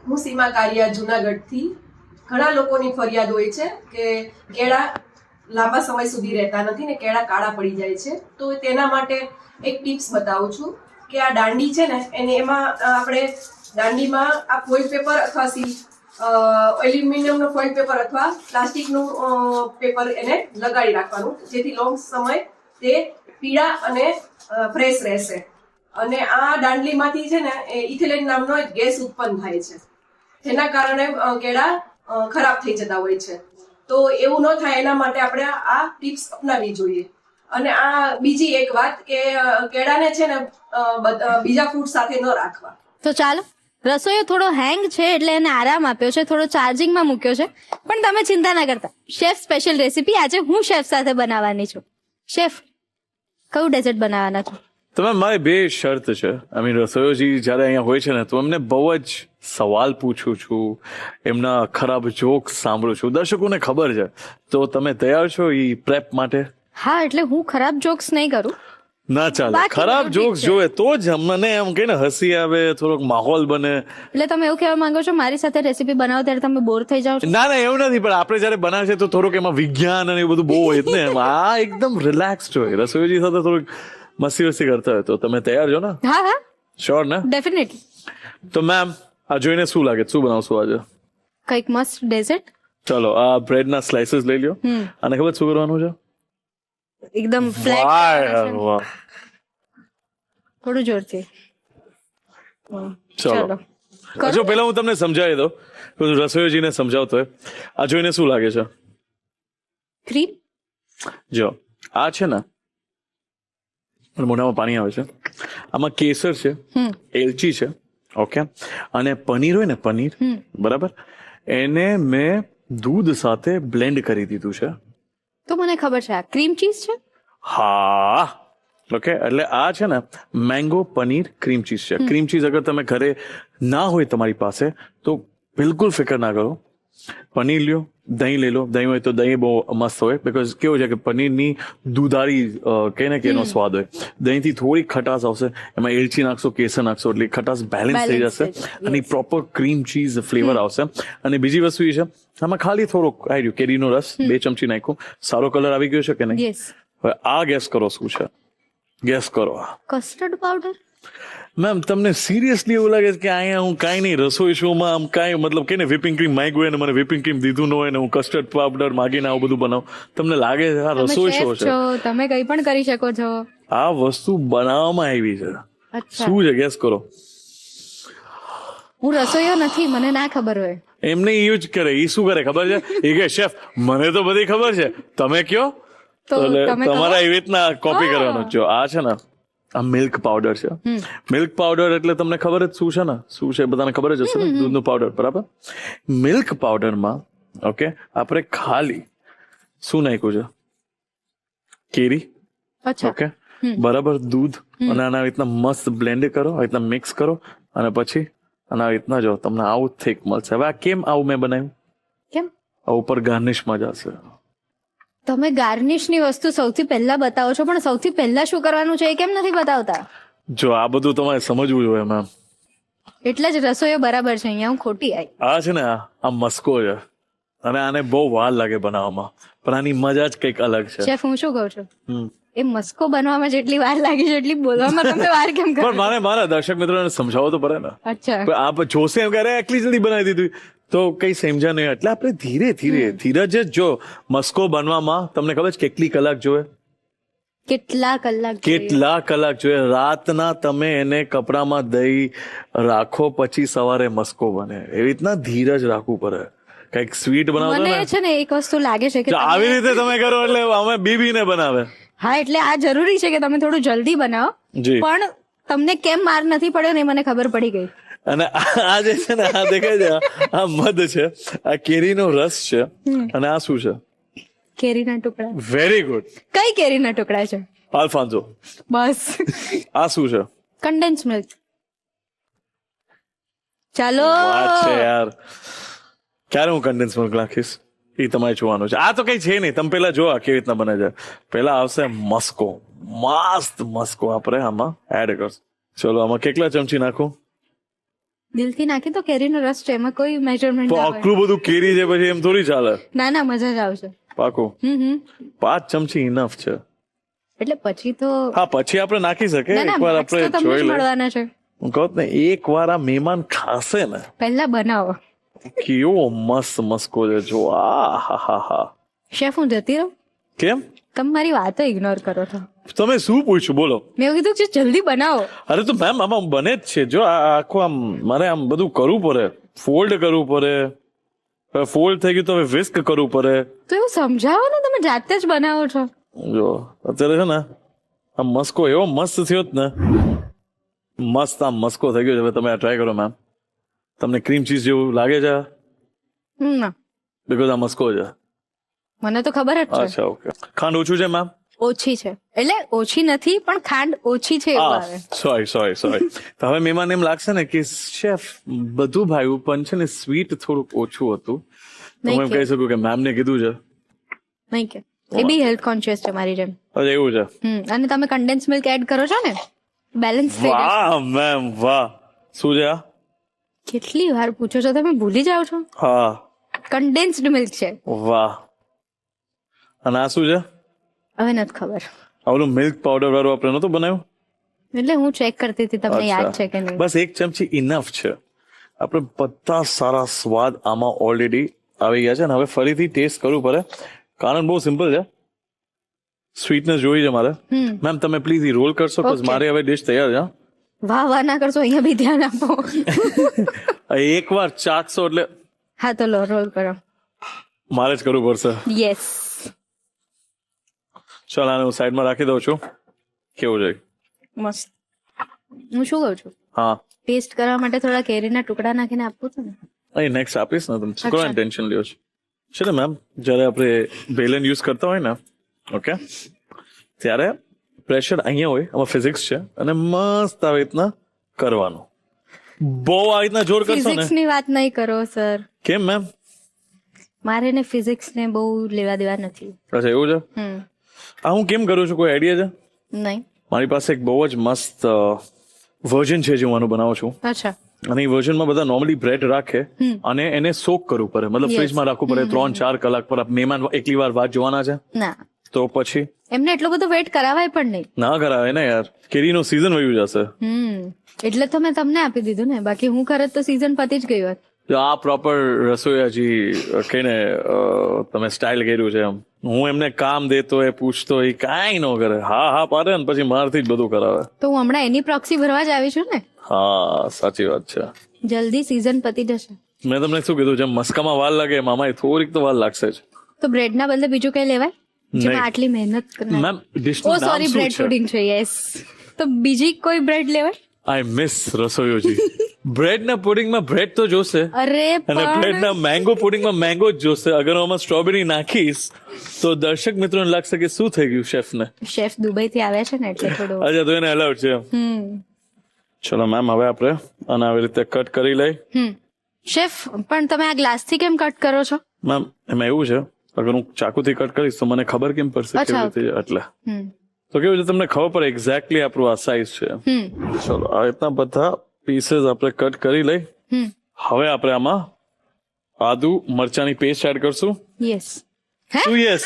હું સીમા કારિયા જુનાગઢથી. ઘણા લોકોની ફરિયાદ હોય છે કે કેળા લાંબા સમય સુધી રહેતા નથી ને કેળા કાળા પડી જાય છે. તો તેના માટે એક ટિપ્સ બતાવું છું કે આ દાંડી છે ને એમાં આપણે દાંડીમાં આ ફોઇલ પેપર અથવા એલ્યુમિનિયમનું ફોઇલ પેપર અથવા પ્લાસ્ટિકનું પેપર એને લગાડી રાખવાનું, જેથી લોંગ સમય તે પીળા અને ફ્રેશ રહેશે. અને આ દાંડલીમાંથી છે ને ઇથિલિન નામનો એક ગેસ ઉત્પન્ન થાય છે, જેના કારણે કેળા ખરાબ થઈ જતા હોય છે. તો એવું ન થાય એના માટે આપણે આ ટિપ્સ અપનાવવી જોઈએ. અને આ બીજી એક વાત કે કેળાને છે ને બીજા ફ્રૂટ સાથે ન રાખવા. તો ચાલો, રસોઈયો થોડો હેંગ છે એટલે એને આરામ આપ્યો છે, થોડો ચાર્જિંગમાં મૂક્યો છે. પણ તમે ચિંતા ના કરતા, શેફ સ્પેશિયલ રેસીપી આજે હું શેફ સાથે બનાવવાની છું. શેફ, કયું ડેઝર્ટ બનાવવાના છો? તમે મારી બે શરત છે આઈ મીન રસોઈયોજી જ્યારે અહીંયા હોય છે ને તો એમને બહુ જ સવાલ પૂછું છું એમના ખરાબ જોક્સ સાંભળું છું દર્શકોને ખબર છે તો તમે તૈયાર છો એ પ્રેપ માટે હા એટલે હું ખરાબ જોક્સ નહીં કરું. ના ચાલે બાકી ખરાબ બધું જોક્સ ઠીક છે. જોવે તો જ મને એમ કહીને હસી આવે થોડોક માહોલ બને એટલે તમે એવું કહેવા માંગો છો મારી સાથે રેસીપી બનાવો ત્યારે તમે બોર થઈ જાઓ છો? ના ના એવું નથી પણ આપણે જયારે બનાવે છે તો થોડુંક એમાં વિજ્ઞાન અને એવું બધું બહુ હોય જ ને આ એકદમ રિલેક્સ્ડ હોય રસોઈજી સાથે થોડુંક મસ્તી વસ્તી કરતા હોય તો તમે તૈયાર છો ને હા હા શ્યોર ને ડેફિનેટલી. તો મેમ આ જોઈને શું લાગે શું બનાવશું આજે કંઈક મસ્ત ડેઝર્ટ ચલો આ બ્રેડના સ્લાઇસીસ લઈ લ્યો અને ખબર શું કરવાનું છે એકદમ વાહ ફ્લેટ યાર, વાહ થોડું જોરથી. ચલો હજુ પહેલા હું તમને સમજાવી દઉં રસોઈજીને સમજાવતો હોય આ જોઈને શું લાગે છે ક્રીમ. જો આ છે ને મને મોઢામાં પાણી આવે છે આમાં કેસર છે એલચી છે ઓકે અને પનીર હોય ને પનીર બરાબર એને મેં દૂધ સાથે બ્લેન્ડ કરી દીધું છે તો મને ખબર છે આ ક્રીમ ચીઝ છે. હા ઓકે એટલે આ છે ને મેંગો પનીર ક્રીમ ચીઝ છે ક્રીમ ચીઝ અગર તમે ઘરે ના હોય તમારી પાસે તો બિલકુલ ફિકર ના કરો પનીર લ્યો દહીં લઈ લો દહીં હોય તો દહીં બહુ મસ્ત હોય બીકોઝ કેવું છે કે પનીરની દૂધારી કે ને કે એનો સ્વાદ હોય દહીંથી થોડી ખટાશ આવશે એમાં એલચી નાખશો કેસર નાખશો એટલે ખટાશ બેલેન્સ થઈ Balance જશે થઈ જશે, અને પ્રોપર ક્રીમ ચીઝ ફ્લેવર આવશે અને બીજી વસ્તુ એ છે આમાં ખાલી થોડોક આવ્યું કેરીનો રસ 2 ચમચી નાખ્યો સારો કલર આવી ગયો છે કે નહીં યસ. હવે આ ગેસ કરો શું છે ગેસ કરો કસ્ટર્ડ પાવડર. મેમ તમને સિરિયસલી એવું લાગે છે કે અહીંયા હું કાંઈ નહીં રસોઈ શોમાં આમ કાંઈ મતલબ કે ને વિપિંગ ક્રીમ માંગ્યું હોય ને મને વિપિંગ ક્રીમ દીધું ન હોય ને હું કસ્ટર્ડ પાવડર માગીને આવું બધું બનાવું તમને લાગે છે આ તમે રસોઈ શો chef છે છો તમે કંઈ પણ કરી શકો છો. આ વસ્તુ બનાવવામાં આવી છે અચ્છા શું છે ગેસ કરો હું રસોઈયો નથી મને ના ખબર હોય. એમને એવું જ કરે એ શું કરે ખબર છે એ કે શેફ મને તો બધી ખબર છે તમે કયો તો એટલે તમે કહો. તમારે એવી રીતના કોપી કરવાનું જો આ છે ને આ મિલ્ક પાવડર છે મિલ્ક પાવડર એટલે તમને ખબર જ શું છે ને શું છે બધાને ખબર જ હશે ને દૂધનું પાવડર બરાબર મિલ્ક પાવડરમાં ઓકે આપણે ખાલી શું નાખ્યું છે કેરી અચ્છા ઓકે બરાબર દૂધ અને આના રીતના મસ્ત બ્લેન્ડ કરો આ રીતના મિક્સ કરો અને પછી અને આ રીતના જો તમને આવું થીક મળશે હવે આ કેમ આવું મેં બનાવ્યું કેમ આ ઉપર ગાર્નિશમાં જશે તમે ગાર્નિશની વસ્તુ સૌથી પહેલા બતાવો છો પણ સૌથી પહેલા શું કરવાનું છે એ કેમ નથી બતાવતા? જો આ બધું તમારે સમજવું જોઈએ મેમ એટલે જ રસોઈયો બરાબર છે અહીંયા હું ખોટી આવી. આ છે ને આ મસ્કો છે અને આને બહુ વાર લાગે બનાવવામાં પણ આની મજા જ કંઈક અલગ છે શેફ હું શું કહું છું હમ. એ મસ્કો બનવામાં જેટલી વાર લાગી છે એટલી બોલવામાં તમે વાર કેમ કરો? પણ મારે મારા દર્શક મિત્રોને સમજાવવો તો પડે ને અચ્છા પણ આપ જોશે એમ કરે એટલી જલ્દી બનાવી દીધું તો કઈ સમજ્યા નહીં એટલે આપણે ધીરે ધીરે ધીરજ જ જો મસ્કો બનવામાં તમને ખબર છે કેટલી કલાક જોવે કેટલા કલાક જોઈએ? કેટલા કલાક જોઈએ રાતના તમે એને કપડામાં દઈ રાખો પછી સવારે મસ્કો બને એવી રીતના ધીરજ રાખવું પડે કઈક સ્વીટ બનાવતો મને ને છે ને એક વસ્તુ લાગે છે કે જો આવી રીતે તમે કરો એટલે અમે બીબીને બનાવે હા એટલે આ જરૂરી છે કે તમે થોડું જલ્દી બનાવો જી પણ તમને કેમ માર નથી પડ્યો ને એ મને ખબર પડી ગઈ. અને આ જે છે ને આ દેખાય છે આ મધ છે આ કેરીનો રસ છે અને આ શું છે કેરીના ટુકડા. વેરી ગુડ કઈ કેરીના ટુકડા છે? આલ્ફાન્સો બસ આ શું છે કન્ડેન્સ મિલ્ક. ચાલો વાત છે યાર ક્યારે હું કન્ડેન્સ મિલ્ક નાખીશ એ તમારે જોવાનું છે આ તો કઈ છે નહીં તમે પેલા જો આ કેવી રીતના બને છે પેલા આવશે મસ્કો મસ્ત મસ્કો આપણે આમાં એડ કરશું ચલો આમાં કેટલા ચમચી નાખું દિલથી નાખી તો કેરીનો રસ છે એમાં કોઈ મેજરમેન્ટ તો આટલું બધું કેરી છે પછી એમ થોડી ચાલે ના ના મજા જ આવશે. પાકું હમ 5 ચમચી ઇનફ છે એટલે પછી તો હા પછી આપણે નાખી શકીએ ના ના એકવાર marks તો આપણે તમને જોઈ જ લઈએ મળવાના છે. હું કહું ને એક વાર આ મહેમાન ખાશે ને પહેલા બનાવો. કેવો મસ્ત મસ્કો છે જો આ હા હા હા શેફ હું જતી રહું કેમ તમે મારી વાતો ઇગ્નોર કરો છો. તમે શું પૂછ્યું બોલો મેં એવું કીધું કે જલ્દી બનાવો. અરે તો મેમ આમાં બને જ છે જો આ આખું આમ મારે આમ બધું કરવું પડે ફોલ્ડ કરવું પડે ફોલ્ડ થઈ ગયું તો હવે વિસ્ક કરવું પડે તો એવું સમજાવો ને તમે જાતે જ બનાવો છો. જો અત્યારે છે ને આ મસ્કો એવો મસ્ત થયો જ ને મસ્ત આમ મસ્કો થઈ ગયો છે હવે તમે આ ટ્રાય કરો મેમ તમને ક્રીમ ચીઝ જેવું લાગે છે ના બીકોઝ આ મસ્કો છે મને તો ખબર જ છે. અચ્છા ઓકે ખાંડ ઓછું છે મેમ ઓછી છે, એટલે ઓછી નથી પણ ખાંડ ઓછી છે એવું આવે. સોરી તો હવે મહેમાન એમ લાગશે ને કે શેફ બધું ભાઈ પણ છે ને સ્વીટ થોડુંક ઓછું હતું, તો હું એમ કહી શકું કે મેમ ને કીધું છે. નહીં કે એ બી હેલ્થ કોન્શિયસ છે મારી જેમ. અરે એવું છે. અને તમે કન્ડેન્સ મિલ્ક એડ કરો છો ને, બેલેન્સ થઈ જશે. વાહ મેમ વાહ, શું છે આ? કેટલી વાર પૂછો છો તમે, ભૂલી જાઓ છો. હા કન્ડેન્સ્ડ મિલ્ક છે. વાહ. અને આ શું છે? હવે નથી ખબર, આ ઓલું મિલ્ક પાવડર વાળું આપણે નતું બનાવ્યું? એટલે હું ચેક કરતી હતી તમને યાદ છે કે નહીં. બસ એક ચમચી ઇનફ છે. આપણે બધા સારા સ્વાદ આમાં ઓલરેડી આવી ગયા છે ને હવે ફરીથી ટેસ્ટ કરવું પડે, કારણ બહુ સિમ્પલ છે. સ્વીટનેસ જોઈ છે મારે. મેમ તમે પ્લીઝ ઈ રોલ કરશો, બસ મારે હવે ડિશ તૈયાર છે. વાહ વાહ ના કરશો, અહીંયા બી ધ્યાન આપો. એકવાર ચાખશો એટલે હા તો લો, રોલ કરો. મારે જ કરવું પડશે. યસ. ચાલ આને હું સાઈડમાં રાખી દઉં છું. કેવું છે? મસ્ત. હું શું કહું છું, હા ટેસ્ટ કરવા માટે થોડા કેરીના ટુકડા નાખીને આપવું છે ને. અહીં નેક્સ્ટ આપીશ ને, તમે શું કોઈ ટેન્શન લ્યો છો. છે ને મેમ, જ્યારે આપણે બેલન યુઝ કરતા હોય ને, ઓકે, ત્યારે પ્રેશર અહીંયા હોય, આમાં ફિઝિક્સ છે, અને મસ્ત આવી રીતના કરવાનું. બહુ આવી રીતના જોર કરશો ને. ફિઝિક્સ ની વાત નહીં કરો સર. કેમ મેમ? મારે ને ફિઝિક્સ ને બહુ લેવા દેવા નથી. અચ્છા એવું છે. આ હું કેમ કરું છું, કોઈ આઈડિયા છે? નહીં. મારી પાસે એક બહુ જ મસ્ત વર્ઝન છે જે હું આનું બનાવું છું. અચ્છા. અને એ વર્ઝનમાં બધા નોર્મલી બ્રેડ રાખે અને એને સોક કરવું પડે, મતલબ ફ્રીજમાં રાખવું પડે 3-4 કલાક પર. મહેમાન એકલી વાર વાત જોવાના છે ના, તો પછી એમને એટલો બધો વેઇટ કરાવાય પણ નહીં. ના કરાવે ને યાર, કેરીનો સીઝન વયું જશે. એટલે તો મેં તમને આપી દીધું ને, બાકી હું કરત તો સીઝન પતી જ ગઈ હોત. આ પ્રોપર રસોઈયાજી કહીને તમે સ્ટાઇલ કર્યું છે એમ. હું એમને કામ દેતો એ પૂછતો એ કાંઈ ન કરે, હા પાડે ને પછી મારથી જ બધું કરાવે. તો હું હમણાં એની પ્રોક્સી ભરવા જ આવી છું ને. હા સાચી વાત છે. જલ્દી સીઝન પતી જશે. મેં તમને શું કીધું, જેમ મસ્કામાં વાર લાગે મામા થોડીક તો વાર લાગશે જ. તો બ્રેડ ના બદલે બીજું કઈ લેવાય જેમાં નહીં. આટલી મહેનત કરનાર. મેમ ડિશ ઓ નું નામ સોરી, શું બ્રેડ છે? પુડિંગ છે. યસ, તો બીજી કોઈ બ્રેડ લેવાય. I miss રસોઈયોજી. બ્રેડ ના પુડિંગમાં બ્રેડ તો જોશે, અરે અને બ્રેડ ના મેંગો પુડિંગમાં મેંગો જ જોશે. અગર હું આમાં સ્ટ્રોબેરી નાખીશ તો દર્શક મિત્રોને લાગશે કે શું થઈ ગયું શેફ ને. શેફ દુબઈ થી આવ્યા છે ને એટલે થોડું. અચ્છા, તો એને અલાઉડ છે. ચલો મેમ, હવે આપણે આને આવી રીતે કટ કરી લઈ. શેફ પણ તમે આ ગ્લાસ થી કેમ કટ કરો છો? મેમ એમાં એવું છે, અગર હું ચાકુથી કટ કરીશ તો મને ખબર કેમ પડશે કેવી રીતે છે, એટલે તો કેવું છે તમને ખબર પડે એક્ઝેક્ટલી આપણું આ સાઈઝ છે. ચલો આ રીતના બધા પીસીસ આપણે કટ કરી લઈ. હવે આપણે આમાં આદુ મરચાની પેસ્ટ એડ કરશું. યસ. શું યસ?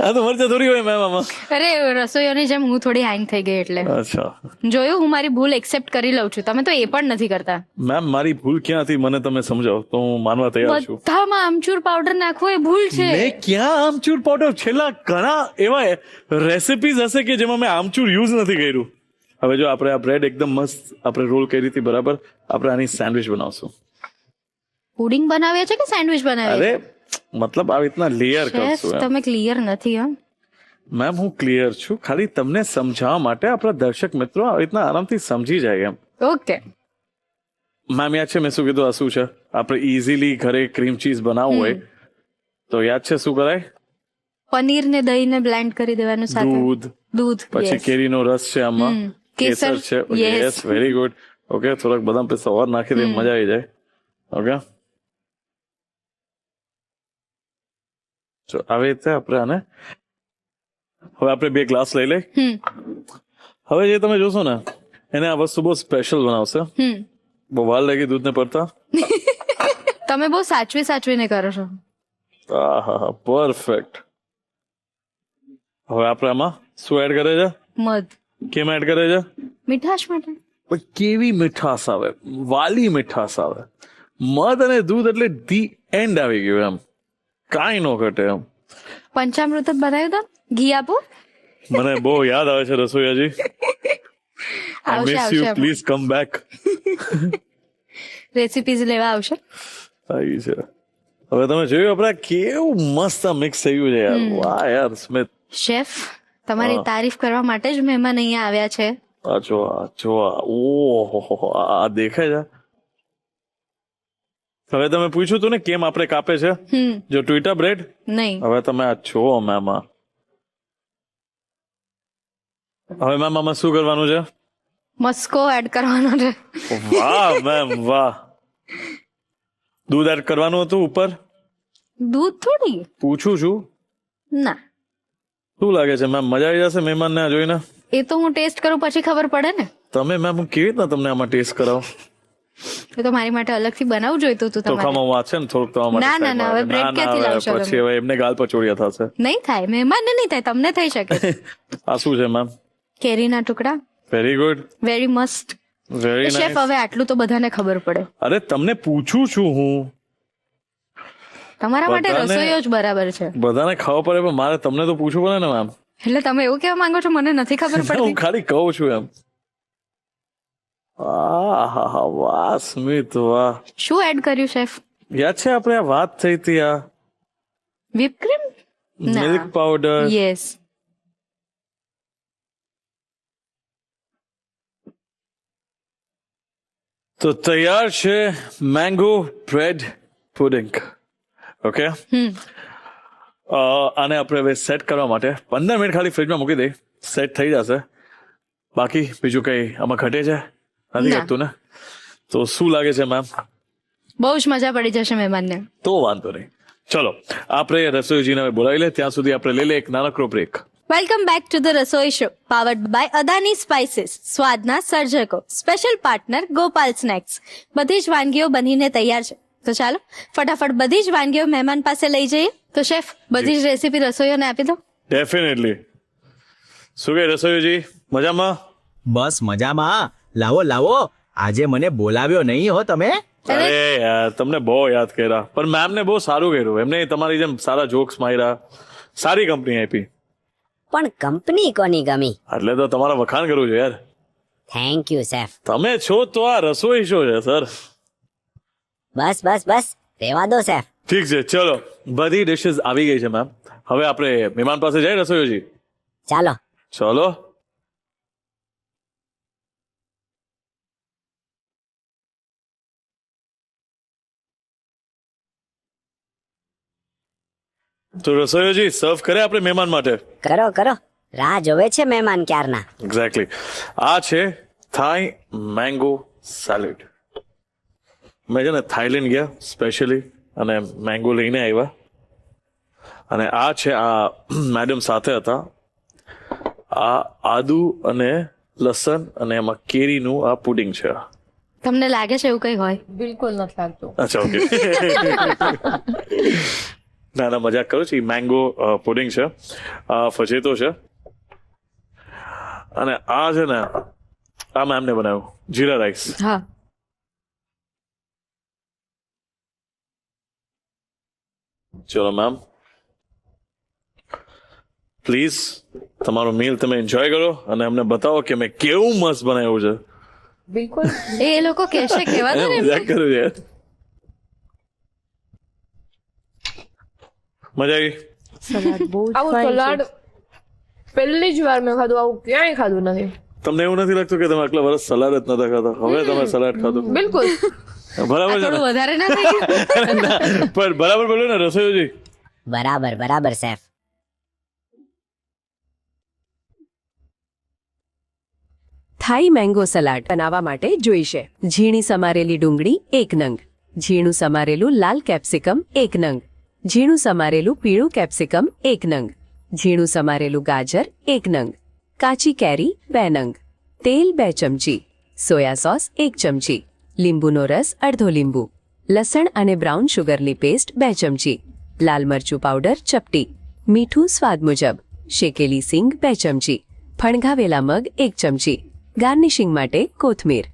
આ તો મરચા થોડી હોય મેમ આમાં. અરે રસોઈયોની જેમ હું થોડી હેંગ થઈ ગઈ એટલે. અચ્છા જોયું, હું મારી ભૂલ એક્સેપ્ટ કરી લઉં છું, તમે તો એ પણ નથી કરતા. મેમ મારી ભૂલ ક્યાં હતી મને તમે સમજાવો તો હું માનવા તૈયાર છું. બધામાં આમચૂર પાવડર નાખવો એ ભૂલ છે. મેં ક્યાં આમચૂર પાવડર? છેલ્લા ઘણા એવા રેસિપીઝ હશે કે જેમાં મેં આમચૂર યુઝ નથી કર્યું. હવે જો આપણે આ બ્રેડ એકદમ મસ્ત આપણે રોલ કરી હતી બરાબર, આપણે આની સેન્ડવિચ બનાવશું. પુડિંગ બનાવીએ છે કે સેન્ડવિચ બનાવીએ? અરે મતલબ આવી રીતના લેયર શેફ કરશું એમ. તમે ક્લિયર નથી. હા મેમ હું ક્લિયર છું, ખાલી તમને સમજાવવા માટે આપણા દર્શક મિત્રો આવી રીતના આરામથી સમજી જાય એમ. ઓકે મેમ યાદ છે મેં શું કીધું? આ શું છે? આપણે ઇઝીલી ઘરે ક્રીમ ચીઝ બનાવવું હોય તો યાદ છે શું કરાય? પનીર ને દહીં ને બ્લેન્ડ કરી દેવાનું સાથે. દૂધ પછી yes. કેરીનો રસ છે આમાં, કેસર, કેસર છે. yes. Yes, very good. Okay, થોડાક બદામ પિસ્તા ઓર નાખી દે, મજા આવી જાય. ઓકે, તો આવી રીતે આપણે આને હવે આપણે 2 ગ્લાસ લઈ લઈ. હવે જે તમે જોશો ને એને આ વસ્તુ બહુ સ્પેશિયલ બનાવશે. બહુ વાર લાગી દૂધને પડતા. તમે બહુ સાચવીને કરો છો. આહા, પરફેક્ટ. હવે આપણે આમાં શું એડ કરે છે? મધ. કેમ એડ કરે છે? મીઠાશ માટે. પણ કેવી મીઠાશ આવે, વાલી મીઠાશ આવે. મધ અને દૂધ એટલે ધી એન્ડ આવી ગયું એમ, કાંઈ નો ઘટે એમ. પંચામૃત જ બનાવ્યું તો ઘી આપો. મને બહુ યાદ આવે છે રસોઈયાજી. I miss you, please come back. Recipes લેવા આવશે. આવી છે. હવે તમે જોયું આપણે કેવું મસ્ત મિક્સ થયું છે યાર. વાહ યાર સ્મિત. શેફ તમારી તારીફ કરવા માટે જ મહેમાન અહીંયા આવ્યા છે. આ જો ઓહો આ દેખાય છે. હવે તમે પૂછ્યું તું ને કેમ આપણે કાપે છે, જો ટ્વિટર બ્રેડ. નહીં. હવે તમે આ જો મેમાં હવે મેમ આમાં શું કરવાનું છે? મસ્કો એડ કરવાનો છે. વાહ મેમ વાહ. દૂધ એડ કરવાનું હતું ઉપર? દૂધ થોડી. પૂછું છું. ના, શું લાગે છે મેમ, મજા આવી જશે મહેમાનને આ જોઈને? એ તો હું ટેસ્ટ કરું પછી ખબર પડે ને. તમે મેમ હું કેવી રીતના તમને આમાં ટેસ્ટ કરાવો? એ તો મારી માટે અલગથી બનાવવું જોઈતું હતું તો તમારે. ખામાં વાત છે ને થોડુંક તો ના, ના, ના, હવે bread ક્યાંથી લાવશો તમે? પછી હવે એમને ગાલ પર ચોડિયા થશે. નહીં થાય, મહેમાનને નહીં થાય, તમને થઈ શકે. આ શું છે મેમ? કેરીના ટુકડા. વેરી ગુડ, વેરી મસ્ત. Very chef, nice. હવે આટલું તો બધાને ખબર પડે. અરે તમને પૂછું છું હું. તમારા માટે બધાને- રસોઈઓ જ બરાબર છે. બધાને ખાવા પડે પણ મારે તમને તો પૂછવું પડે ને મેમ. એટલે તમે એવું કહેવા માંગો છો મને નથી ખબર હું પડતી? ખાલી કહું છું એમ. આહાહા, વાહ સ્મિત વાહ. શું એડ કર્યું શેફ? યાદ છે આપણે આ વાત થઈ હતી આ whipped cream? ના. Milk powder. યસ. તો તૈયાર છે મેંગો બ્રેડ પુડિંગ. ઓકે, આને આપણે હવે સેટ કરવા માટે 15 મિનિટ ખાલી ફ્રીજમાં મૂકી દે, સેટ થઈ જશે. બાકી બીજું કઈ આમાં ઘટે છે? નથી ના. ઘટતું ને? તો શું લાગે છે મેમ? બહુ જ મજા પડી જશે મહેમાનને. તો વાંધો નહીં, ચલો આપણે રસોઈજીને હવે બોલાવી લે. ત્યાં સુધી આપણે લઈ લે એક નાનકડો break. Welcome back to the Rasoi show, powered by Adani spices, સ્વાદના સર્જકો, સ્પેશિયલ પાર્ટનર ગોપાલ સ્નેક્સ. બધી જ વાનગીઓ બનીને તૈયાર છે, તો ચાલો ફટાફટ બધી જ વાનગીઓ મહેમાન પાસે લઈ જઈએ. તો શેફ, બધી જ રેસીપી રસોઈઓને આપી દો. ડેફિનેટલી. શું કહે રસોઈજી, મજામાં? બસ મજામાં. લાવો લાવો, આજે મને બોલાવ્યો નહીં હો તમે. અરે યાર, તમને બહુ યાદ કર્યા, પણ મેમ ને બહુ સારું કર્યું. એમને તમારી જેમ સારા જોક્સ માર્યા, સારી કંપની આપી. પણ કંપની કોની ગમી? એટલે તો તમારા વખાણ કરવું છે યાર. Thank you chef. તમે છો તો આ રસોઈ શો છે સર. બસ બસ બસ, રહેવા દો શેફ. ઠીક છે, ચલો બધી ડિશિસ આવી ગઈ છે મેમ. હવે આપણે મહેમાન પાસે જઈએ રસોઈજી. ચાલો. ચલો. તો રસોઈજી સર્વ કરે આપણે મહેમાન માટે. કરો કરો, રાહ જોવે છે મહેમાન ક્યારના. એક્ઝેક્ટલી. આ છે થાઈ મેંગો સેલેડ. મેં છે ને થાઈલેન્ડ ગયા સ્પેશિયલી અને મેંગો લઈને આવ્યા. અને આ છે, આ મેડમ સાથે હતા. આ આદુ અને લસણ અને એમાં કેરીનું આ પુડિંગ છે. તમને લાગે છે એવું કઈ હોય? બિલકુલ નથી લાગતું. અચ્છા, ઓકે. ના ના, મજાક કરું છું. મેંગો પુડિંગ છે, ફજેતો છે. અને આ છે ને, આ મેમને બનાવ્યું જીરા રાઈસ. હા. ચલો મેમ, પ્લીઝ તમારો મીલ તમે એન્જોય કરો અને અમને બતાવો કે મેં કેવું મસ્ત બનાવ્યું છે. બિલકુલ. એ લોકો કહેશે, કહેવા દો ને એમને. મજાક કરું યાર. મજા આવી? આવું સલાડ પહેલી જ વાર મેં ખાધું, આવું ક્યાંય ખાધું નથી. તમને એવું નથી લાગતું કે તમે આટલા વર્ષ સલાડ જ નતા ખાતા, હવે તમે સલાડ ખાધું? બિલકુલ. બરાબર છે થોડું ને? વધારે ના થઈ ગયું? પણ બરાબર બોલ્યો ને રસોઈજી? બરાબર બરાબર શેફ. થાઈ મેંગો સલાડ બનાવવા માટે જોઈશે ઝીણી સમારેલી ડુંગળી 1 નંગ, ઝીણું સમારેલું લાલ કેપ્સિકમ 1 નંગ, ઝીણું સમારેલું પીળું કેપ્સિકમ 1 નંગ, ઝીણું સમારેલું ગાજર 1 નંગ, કાચી કેરી 2 નંગ, તેલ 2 ચમચી, સોયા સોસ 1 ચમચી, લીંબુનો રસ અડધો લીંબુ, લસણ અને બ્રાઉન શુગરની પેસ્ટ 2 ચમચી, લાલ મરચું પાવડર ચપટી, મીઠું સ્વાદ મુજબ, શેકેલી સિંગ 2 ચમચી, ફણઘાવેલા મગ 1 ચમચી, ગાર્નિશિંગ માટે કોથમીર.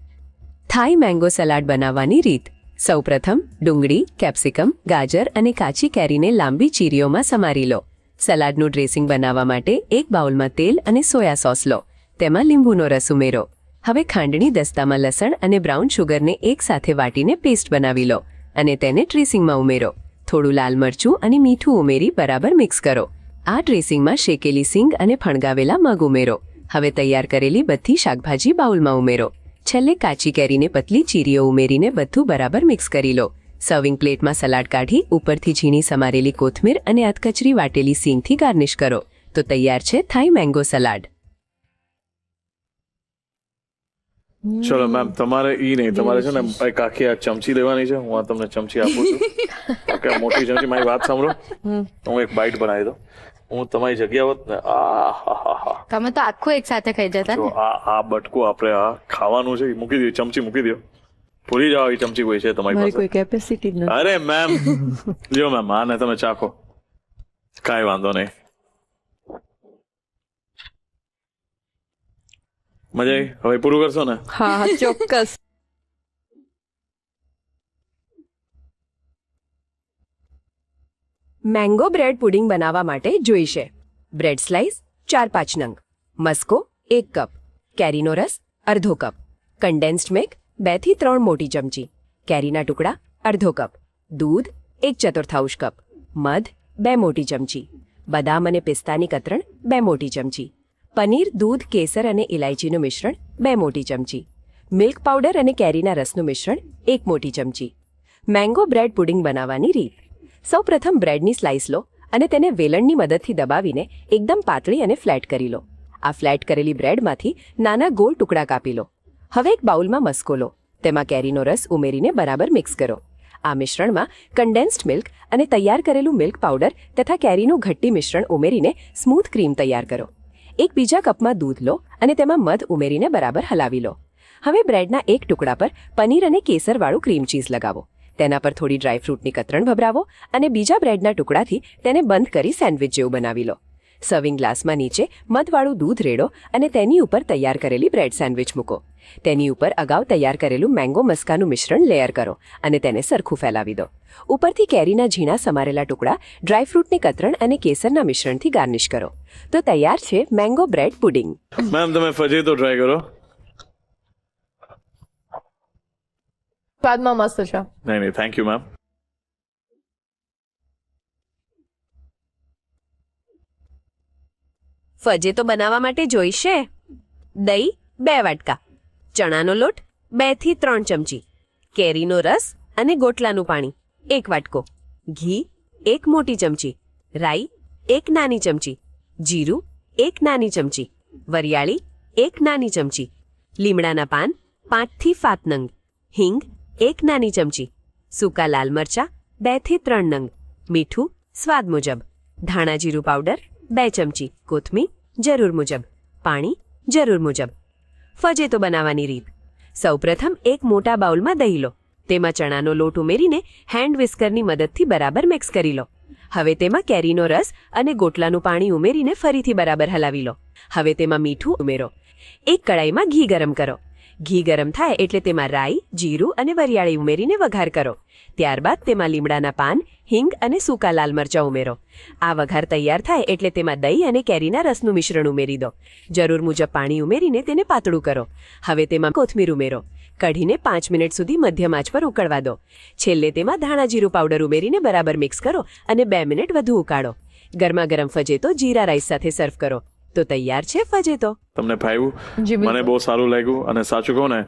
થાઈ મેંગો સલાડ બનાવવાની રીત. સૌપ્રથમ ડુંગળી, કેપ્સિકમ, ગાજર અને કાચી કેરીને લાંબી ચીરીઓમાં સમારી લો. સલાડનું ડ્રેસિંગ બનાવવા માટે એક બાઉલમાં તેલ અને સોયા સોસ લો. તેમાં લીંબુનો રસ ઉમેરો. હવે ખાંડણી દસ્તામાં લસણ અને બ્રાઉન શુગરને એકસાથે વાટીને પેસ્ટ બનાવી લો અને તેને ડ્રેસિંગમાં ઉમેરો. થોડું લાલ મરચું અને મીઠું ઉમેરી બરાબર મિક્સ કરો. આ ડ્રેસિંગમાં શેકેલી સિંગ અને ફણગાવેલા મગ ઉમેરો. હવે તૈયાર કરેલી બધી શાકભાજી બાઉલમાં ઉમેરો. છેલ્લે કાચી કેરીને પતલી ચીરીઓ ઉમેરીને બધું બરાબર મિક્સ કરી લો. સર્વિંગ પ્લેટમાં સલાડ કાઢી ઉપરથી ઝીણી સમારેલી કોથમીર અને અધકચરી વાટેલી સિંગથી ગાર્નિશ કરો. તો તૈયાર છે થાઈ મેંગો સલાડ. ચલો મેમ તમારે ઈ નહીં, તમારે છે ને એક આખી આ ચમચી લેવાની છે. હું આ તમને ચમચી આપું છું. ઓકે, મોટી ચમચી. મારી વાત સાંભળો, હું એક બાઈટ બનાવી દઉં. હું તમારી જગ્યા હોત ને, તમે તો આખું એક સાથે ખાઈ જતા જો આ બટકું આપણે આ ખાવાનું છે, મૂકી દો, ચમચી મૂકી દો. ભૂલી જાઓ એ ચમચી કોઈ છે તમારી પાસે. કોઈ કેપેસિટી નથી. અરે મેમ, લ્યો મેમ, આને તમે ચાખો, કાંઈ વાંધો નહીં. મજા આવી? હવે પૂરું કરશો ને? હા, ચોક્કસ. મેંગો બ્રેડ પુડિંગ બનાવવા માટે જોઈશે બ્રેડ સ્લાઇસ 4-5 નંગ, મસ્કો 1 કપ, કેરીનો રસ અડધો કપ, કન્ડેન્સ્ડ મિલ્ક 2 થી 3 મોટી ચમચી, કેરીના ટુકડા અડધો કપ, દૂધ 1/4 કપ, મધ 2 મોટી ચમચી, બદામ અને પિસ્તાની કતરણ 2 મોટી ચમચી, પનીર, દૂધ, કેસર અને ઇલાયચીનું મિશ્રણ 2 મોટી ચમચી, મિલ્ક પાવડર અને કેરીના રસનું મિશ્રણ 1 મોટી ચમચી. મેંગો બ્રેડ પુડિંગ બનાવવાની રીત. સૌપ્રથમ બ્રેડની સ્લાઇસ લો અને તેને વેલણની મદદથી દબાવીને એકદમ પાતળી અને ફ્લેટ કરી લો. આ ફ્લેટ કરેલી બ્રેડમાંથી નાના ગોળ ટુકડા કાપી લો. હવે એક બાઉલમાં મસ્કો લો, તેમાં કેરીનો રસ ઉમેરીને બરાબર મિક્સ કરો. આ મિશ્રણમાં કન્ડેન્સ્ડ મિલ્ક અને તૈયાર કરેલું મિલ્ક પાવડર તથા કેરીનું ઘટ્ટી મિશ્રણ ઉમેરીને સ્મૂથ ક્રીમ તૈયાર કરો. એક બીજા કપમાં દૂધ લો અને તેમાં મધ ઉમેરીને બરાબર હલાવી લો. હવે બ્રેડના એક ટુકડા પર પનીર અને કેસરવાળું ક્રીમ ચીઝ લગાવો. તેના પર થોડી ડ્રાયફ્રૂટની કતરણ ભભરાવો અને બીજા બ્રેડના ટુકડાથી તેને બંધ કરી સેન્ડવિચ જેવું બનાવી લો. સર્વિંગ ગ્લાસમાં નીચે મધવાળું દૂધ રેડો અને તેની ઉપર તૈયાર કરેલી બ્રેડ સેન્ડવિચ મૂકો. તેની ઉપર અગાઉ તૈયાર કરેલું મેંગો મસ્કાનું મિશ્રણ લેયર કરો અને તેને સરખું ફેલાવી દો. ઉપરથી કેરીના ઝીણા સમારેલા ટુકડા, ડ્રાયફ્રૂટની કતરણ અને કેસરના મિશ્રણથી ગાર્નિશ કરો. તો તૈયાર છે મેંગો બ્રેડ પુડિંગ. મેમ તમે ફજેતો ટ્રાય કરો. સ્વાદમાં મસ્ત છે. નહીં, થેન્ક યુ મેમ. ફજેતો બનાવવા માટે જોઈશે દહીં 2 વાટકા, ચણાનો લોટ 2 થી 3 ચમચી, કેરીનો રસ અને ગોટલાનું પાણી 1 વાટકો, ઘી 1 મોટી ચમચી, રાઈ 1 નાની ચમચી, જીરું 1 નાની ચમચી, વરિયાળી 1 નાની ચમચી, લીમડાના પાન 5 થી 7 નંગ, હિંગ 1 નાની ચમચી, સૂકા લાલ મરચા 2 થી 3 નંગ, મીઠું સ્વાદ મુજબ, ધાણા જીરું પાવડર 2 ચમચી, કોથમીર જરૂર મુજબ, પાણી જરૂર મુજબ. ફજેતો બનાવવાની રીત. સૌપ્રથમ એક મોટા બાઉલમાં દહીં લો, તેમાં ચણાનો લોટ ઉમેરીને હેન્ડ વિસ્કરની મદદથી બરાબર મિક્સ કરી લો. હવે તેમાં કેરીનો રસ અને ગોટલાનું પાણી ઉમેરીને ફરીથી બરાબર હલાવી લો. હવે તેમાં મીઠું ઉમેરો. એક કડાઈમાં ઘી ગરમ કરો. ઘી ગરમ થાય એટલે તેમાં રાઈ, જીરું અને વરિયાળી ઉમેરીને વઘાર કરો. ત્યારબાદ તેમાં લીમડાના પાન, હિંગ અને સૂકા લાલ મરચાં ઉમેરો. આ વઘાર તૈયાર થાય એટલે તેમાં દહીં અને કેરીના રસનું મિશ્રણ ઉમેરી દો. જરૂર મુજબ પાણી ઉમેરીને તેને પાતળું કરો. હવે તેમાં કોથમીર ઉમેરો. કઢીને 5 મિનિટ સુધી મધ્યમ આંચ પર ઉકળવા દો. છેલ્લે તેમાં ધાણા જીરું પાવડર ઉમેરીને બરાબર મિક્સ કરો અને 2 મિનિટ વધુ ઉકાળો. ગરમા ગરમ ફજેતો જીરા રાઈસ સાથે સર્વ કરો. તો તૈયાર છે ફજેતો. તમને ભાવ્યું? મને બહુ સારું લાગ્યું અને સાચું કહું ને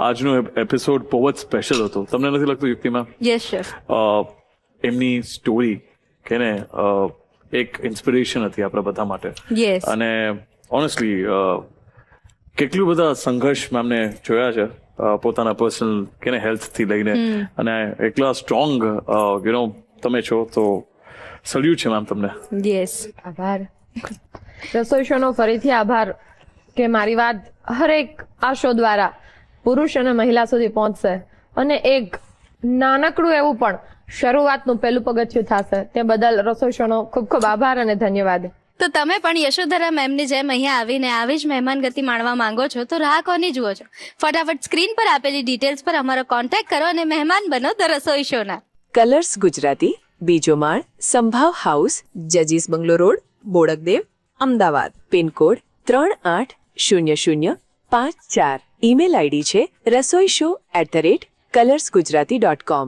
આજનો એપિસોડ બહુ જ સ્પેશિયલ હતો. તમને નથી લાગતું યુક્તિમાં? Yes chef. એમની સ્ટોરી કે ને એક ઇન્સ્પિરેશન હતી આપણા બધા માટે. યસ. અને ઓનેસ્ટલી કેટલું બધા સંઘર્ષ મેમને જોયા છે પોતાના પર્સનલ કે ને હેલ્થથી લઈને, અને એકલા સ્ટ્રોંગ તમે છો, તો સલ્યુટ છે મેમ તમને. યસ. આભાર. રસોઈ શોનો ફરીથી આભાર કે મારી વાત હરેક આ શો દ્વારા પુરુષ અને મહિલા સુધી પહોંચશે અને એક નાનકડું એવું પણ શરૂઆતનું પહેલું પગથિયું થશે. તે બદલ રસોઈ શોનો ખૂબ ખૂબ આભાર અને ધન્યવાદ. તો તમે પણ યશોધરા મેમની જેમ અહીંયા આવીને આવી જ મહેમાનગતિ માણવા માંગો છો તો રાહ કોની જુઓ છો? ફટાફટ સ્ક્રીન પર આપેલી ડિટેલ્સ પર અમારો કોન્ટેક્ટ કરો અને મહેમાન બનો ધ રસોઈ શોના. કલર્સ ગુજરાતી, બીજો માળ, સંભાવ હાઉસ, જજીસ bungalow road, Bodakdev, Ahmedabad. Pincode 380054. Email ID છે rasoishow@colorsgujarati.com.